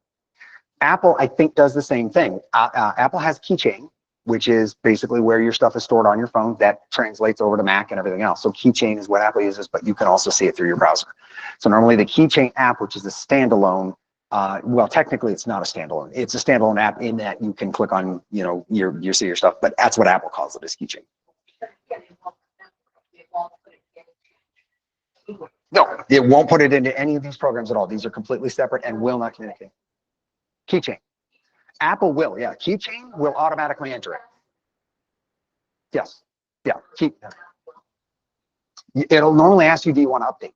Apple, I think, does the same thing. Apple has Keychain, which is basically where your stuff is stored on your phone. That translates over to Mac and everything else. So Keychain is what Apple uses, but you can also see it through your browser. So normally the Keychain app, which is a standalone, well, technically it's not a standalone. It's a standalone app in that you can click on, you know, you see your stuff, but that's what Apple calls it, is Keychain. No, it won't put it into any of these programs at all. These are completely separate and will not communicate. Keychain. Apple will, yeah. Keychain will automatically enter it. Yes. Yeah. It'll normally ask you, do you want to update?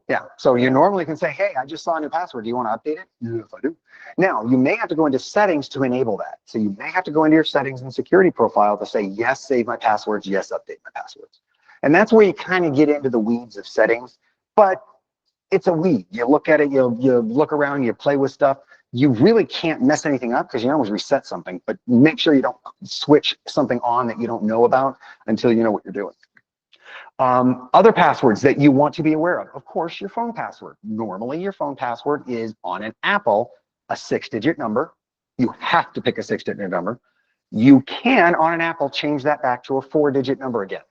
Yeah. So you normally can say, hey, I just saw a new password. Do you want to update it? Yes, I do. Now, you may have to go into settings to enable that. So you may have to go into your settings and security profile to say, yes, save my passwords. Yes, update my passwords. And that's where you kind of get into the weeds of settings. But it's a weed. You look at it, you look around, you play with stuff. You really can't mess anything up because you can always reset something, but make sure you don't switch something on that you don't know about until you know what you're doing. Other passwords that you want to be aware of course, your phone password. Normally, your phone password is on an Apple, a 6-digit number. You have to pick a 6-digit number. You can, on an Apple, change that back to a 4-digit number again.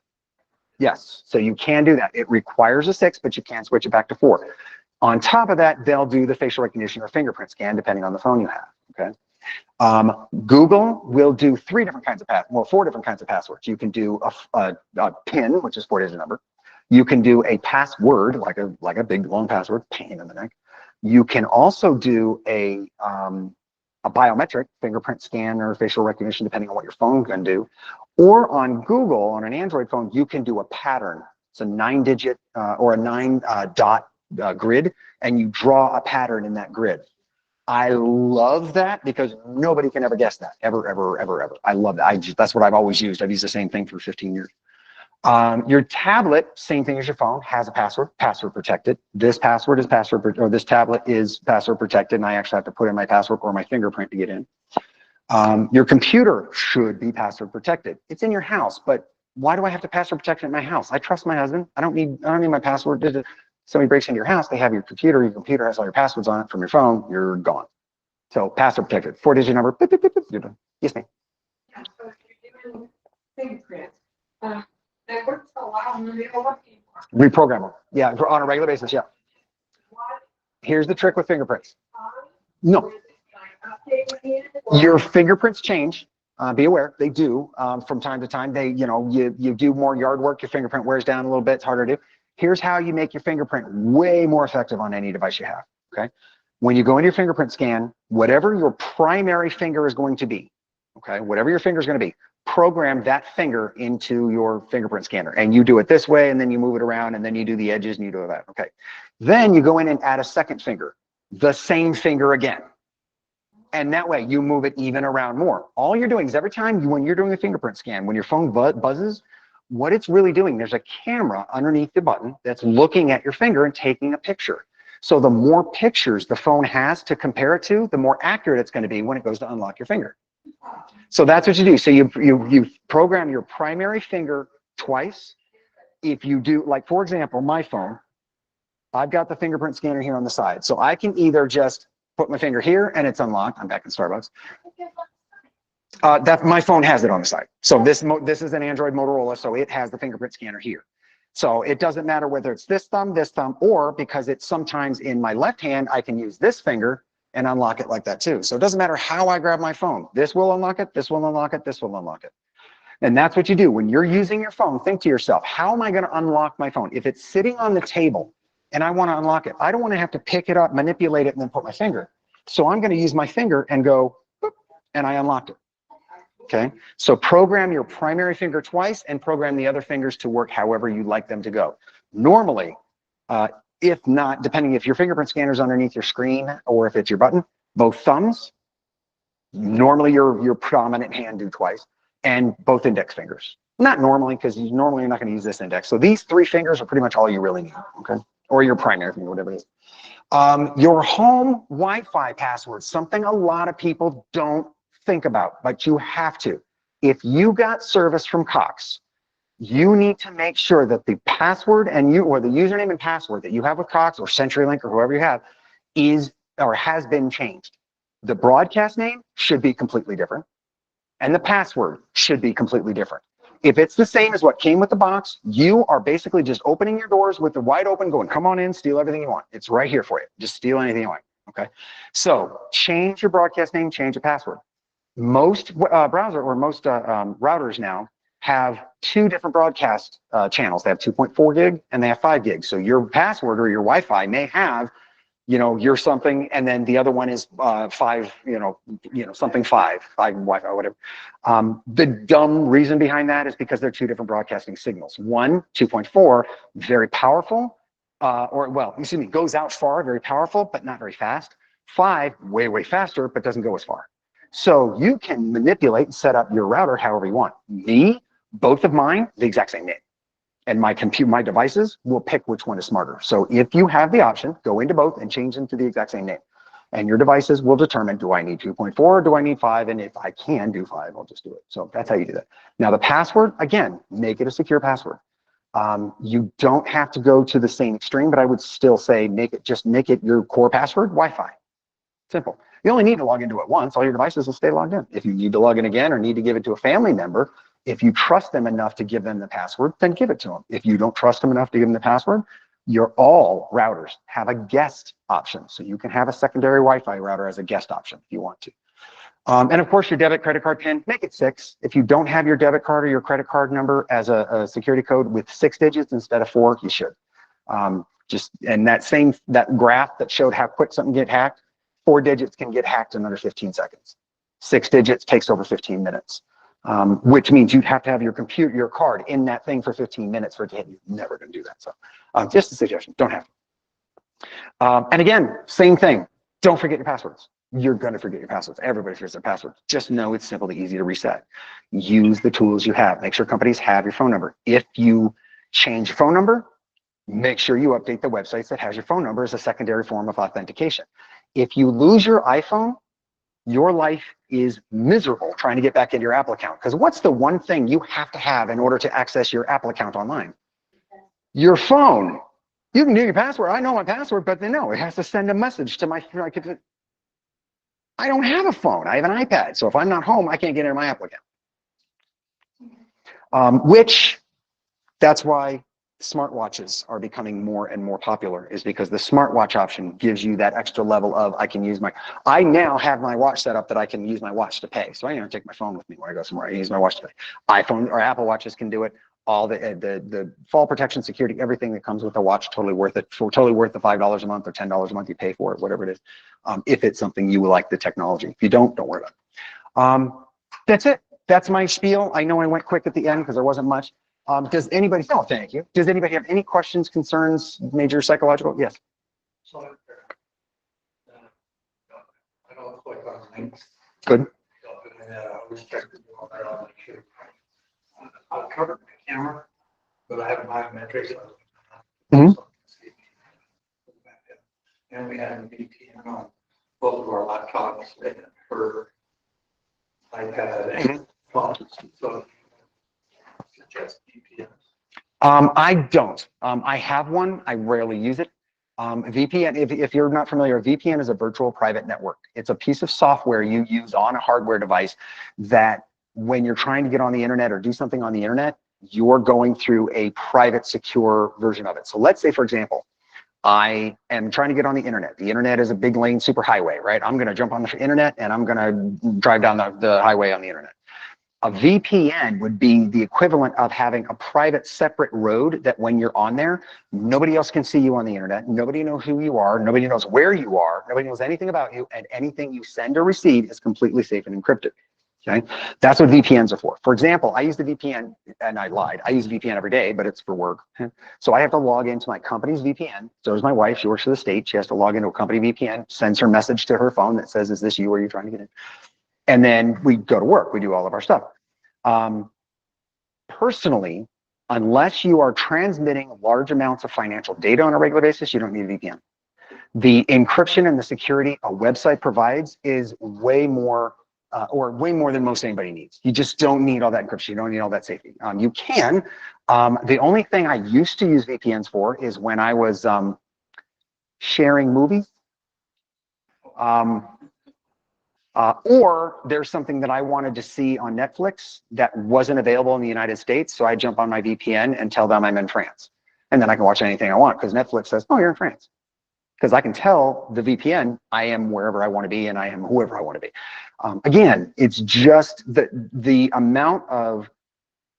Yes, so you can do that. It requires a 6, but you can switch it back to 4. On top of that, they'll do the facial recognition or fingerprint scan, depending on the phone you have, okay? Google will do 4 different kinds of passwords. You can do a PIN, which is 4-digit number. You can do a password, like a big long password, pain in the neck. You can also do a biometric fingerprint scan or facial recognition, depending on what your phone can do. Or on Google, on an Android phone, you can do a pattern. It's a 9-digit or a 9-dot grid, and you draw a pattern in that grid. I love that because nobody can ever guess that, ever, ever, ever, ever. I love that. That's what I've always used. I've used the same thing for 15 years. Your tablet, same thing as your phone, has a password protected. This password is this tablet is password protected, and I actually have to put in my password or my fingerprint to get in. Your computer should be password protected. It's in your house, but why do I have to password protect it in my house? I trust my husband. I don't need my password. Somebody breaks into your house, they have your computer has all your passwords on it from your phone, you're gone. So password protected, 4-digit number, beep, beep, beep, beep, you're done. Yes, ma'am. Yeah, so if you're doing fingerprints, they work for a while and then they go up anymore. Reprogram them. Yeah, on a regular basis, yeah. What Here's the trick with fingerprints. time? No, Update again? Or- your fingerprints change. Be aware, they do. From time to time, you do more yard work, your fingerprint wears down a little bit, it's harder to do. Here's how you make your fingerprint way more effective on any device you have, okay? When you go into your fingerprint scan, whatever your primary finger is going to be, okay, whatever your finger is going to be, program that finger into your fingerprint scanner. And you do it this way, and then you move it around, and then you do the edges, and you do that, okay? Then you go in and add a second finger, the same finger again. And that way you move it even around more. All you're doing is every time when you're doing a fingerprint scan, when your phone buzzes, what it's really doing, there's a camera underneath the button that's looking at your finger and taking a picture. So the more pictures the phone has to compare it to, the more accurate it's going to be when it goes to unlock your finger. So that's what you do. So you program your primary finger twice. If you do, like for example, my phone, I've got the fingerprint scanner here on the side. So I can either just put my finger here and it's unlocked. I'm back in Starbucks. That my phone has it on the side. So this is an Android Motorola, so it has the fingerprint scanner here. So it doesn't matter whether it's this thumb, or because it's sometimes in my left hand, I can use this finger and unlock it like that too. So it doesn't matter how I grab my phone. This will unlock it, this will unlock it, this will unlock it. And that's what you do. When you're using your phone, think to yourself, how am I going to unlock my phone? If it's sitting on the table and I want to unlock it, I don't want to have to pick it up, manipulate it, and then put my finger. So I'm going to use my finger and go, boop, and I unlocked it. Okay, so program your primary finger twice and program the other fingers to work however you'd like them to go. Normally, if not, depending if your fingerprint scanner is underneath your screen or if it's your button, both thumbs, normally your predominant hand do twice, and both index fingers. Not normally, because normally you're not going to use this index. So these 3 fingers are pretty much all you really need, okay? Or your primary finger, whatever it is. Your home Wi-Fi password, something a lot of people don't think about, but you have to. If you got service from Cox, you need to make sure that the password or the username and password that you have with Cox or CenturyLink or whoever you have is or has been changed. The broadcast name should be completely different. and the password should be completely different. If it's the same as what came with the box, you are basically just opening your doors with the wide open, going, come on in, steal everything you want. It's right here for you. Just steal anything you want, okay? So change your broadcast name, change your password. Most routers now have two different broadcast channels. They have 2.4 gig and they have 5 gig. So your password or your Wi-Fi may have, your something, and then the other one is 5, something 5 Wi-Fi, whatever. The dumb reason behind that is because they're two different broadcasting signals. One, 2.4, very powerful, goes out far, very powerful, but not very fast. 5, way, way faster, but doesn't go as far. So you can manipulate and set up your router however you want. Both of mine, the exact same name. And my devices will pick which one is smarter. So if you have the option, go into both and change them to the exact same name. And your devices will determine, do I need 2.4, or do I need 5? And if I can do 5, I'll just do it. So that's how you do that. Now the password, again, make it a secure password. You don't have to go to the same extreme, but I would still say make it your core password, Wi-Fi. Simple. You only need to log into it once. All your devices will stay logged in. If you need to log in again or need to give it to a family member, if you trust them enough to give them the password, then give it to them. If you don't trust them enough to give them the password, all routers have a guest option. So you can have a secondary Wi-Fi router as a guest option if you want to. And of course, your debit credit card PIN, make it 6. If you don't have your debit card or your credit card number as a security code with 6 digits instead of 4, you should. And that graph that showed how quick something get hacked, 4 digits can get hacked in under 15 seconds. 6 digits takes over 15 minutes, which means you'd have to have your card in that thing for 15 minutes for it to hit. You're never going to do that. So just a suggestion, don't have to. And again, same thing. Don't forget your passwords. You're going to forget your passwords. Everybody forgets their passwords. Just know it's simply easy to reset. Use the tools you have. Make sure companies have your phone number. If you change your phone number, make sure you update the websites that has your phone number as a secondary form of authentication. If you lose your iPhone, your life is miserable trying to get back into your Apple account. Because what's the one thing you have to have in order to access your Apple account online? Your phone. You can do your password. I know my password, but no, it has to send a message to my. I don't have a phone. I have an iPad. So if I'm not home, I can't get into my Apple account. That's why smartwatches are becoming more and more popular, is because the smartwatch option gives you that extra level of I now have my watch set up that I can use my watch to pay. So I don't take my phone with me when I go somewhere. I use my watch to pay. iPhone or Apple watches can do it. All the fall protection, security, everything that comes with the watch, totally worth it. Totally worth the $5 a month or $10 a month you pay for it, whatever it is. If it's something you like the technology. If you don't worry about it. That's it. That's my spiel. I know I went quick at the end because there wasn't much. Does anybody, no, thank you. Does anybody have any questions, concerns, major psychological? Yes. So, I don't click on links. Good. And I was checking all that on the queue. I've covered my camera, but I have biometrics. Mhm. And we had a VPN on both of our laptops and her iPad and phones. So suggest VPN. I don't. I have one. I rarely use it. VPN, if you're not familiar, VPN is a virtual private network. It's a piece of software you use on a hardware device that when you're trying to get on the internet or do something on the internet, you're going through a private, secure version of it. So let's say, for example, I am trying to get on the internet. The internet is a big lane superhighway, right? I'm going to jump on the internet and I'm going to drive down the highway on the internet. A VPN would be the equivalent of having a private separate road that when you're on there, nobody else can see you on the internet. Nobody knows who you are. Nobody knows where you are. Nobody knows anything about you. And anything you send or receive is completely safe and encrypted. Okay, that's what VPNs are for. For example, I use the VPN, and I lied. I use VPN every day, but it's for work. So I have to log into my company's VPN. So does my wife. She works for the state. She has to log into a company VPN, sends her message to her phone that says, "Is this you? Are you trying to get in?" And then we go to work. We do all of our stuff. Personally, unless you are transmitting large amounts of financial data on a regular basis, you don't need a VPN. The encryption and the security a website provides is way more than most anybody needs. You just don't need all that encryption. You don't need all that safety. You can. The only thing I used to use VPNs for is when I was sharing movies. Or there's something that I wanted to see on Netflix that wasn't available in the United States. So I jump on my VPN and tell them I'm in France. And then I can watch anything I want because Netflix says, oh, you're in France. Because I can tell the VPN I am wherever I want to be and I am whoever I want to be. Again, it's just the amount of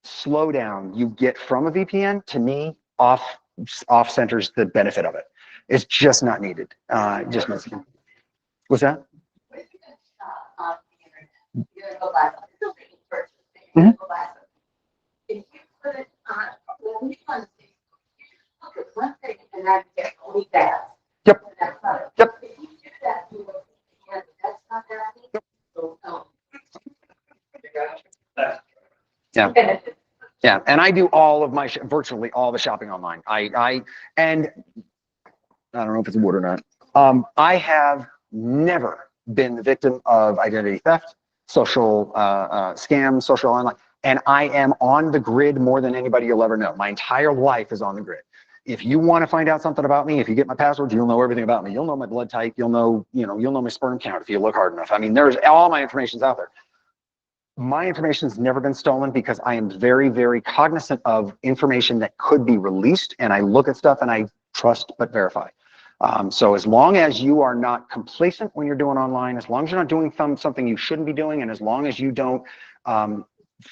slowdown you get from a VPN, to me, off centers the benefit of it. It's just not needed. Just not. What's that? On the internet, you're gonna go buy something, it's okay to purchase it, you're gonna go buy something. If you put it on, well, we want to see, look at one thing and then get only that. Yep. And that's not it. Yep. If you do that, you will, and that's not that. So, Yeah. benefit. Yeah, and I do all of my virtually all the shopping online. And I don't know if it's a word or not. I have never been the victim of identity theft, social scams, social online, and I am on the grid more than anybody you'll ever know. My entire life is on the grid. If you want to find out something about me, if you get my passwords, you'll know everything about me. You'll know my blood type. You'll know my sperm count if you look hard enough. I mean, there's all my information's out there. My information's never been stolen because I am very, very cognizant of information that could be released, and I look at stuff and I trust but verify. So as long as you are not complacent when you're doing online, as long as you're not doing something you shouldn't be doing, and as long as you don't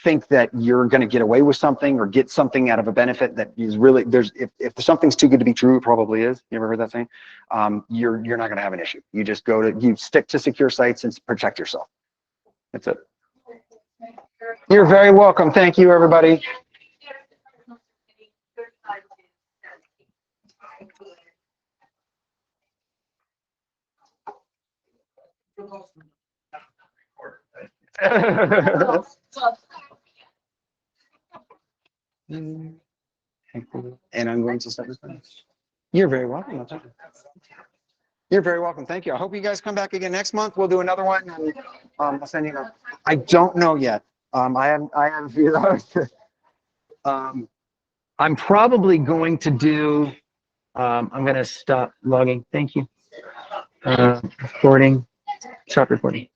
think that you're going to get away with something or get something out of a benefit that is really, if something's too good to be true, it probably is. You ever heard that saying? You're not going to have an issue. You just you stick to secure sites and protect yourself. That's it. You're very welcome. Thank you, everybody. And I'm going to start this one. You're very welcome. You're very welcome. Thank you. I hope you guys come back again next month. We'll do another one. And, I'll send you. I don't know yet. I have. I'm probably going to do. I'm going to stop logging. Thank you. Recording. Stop recording.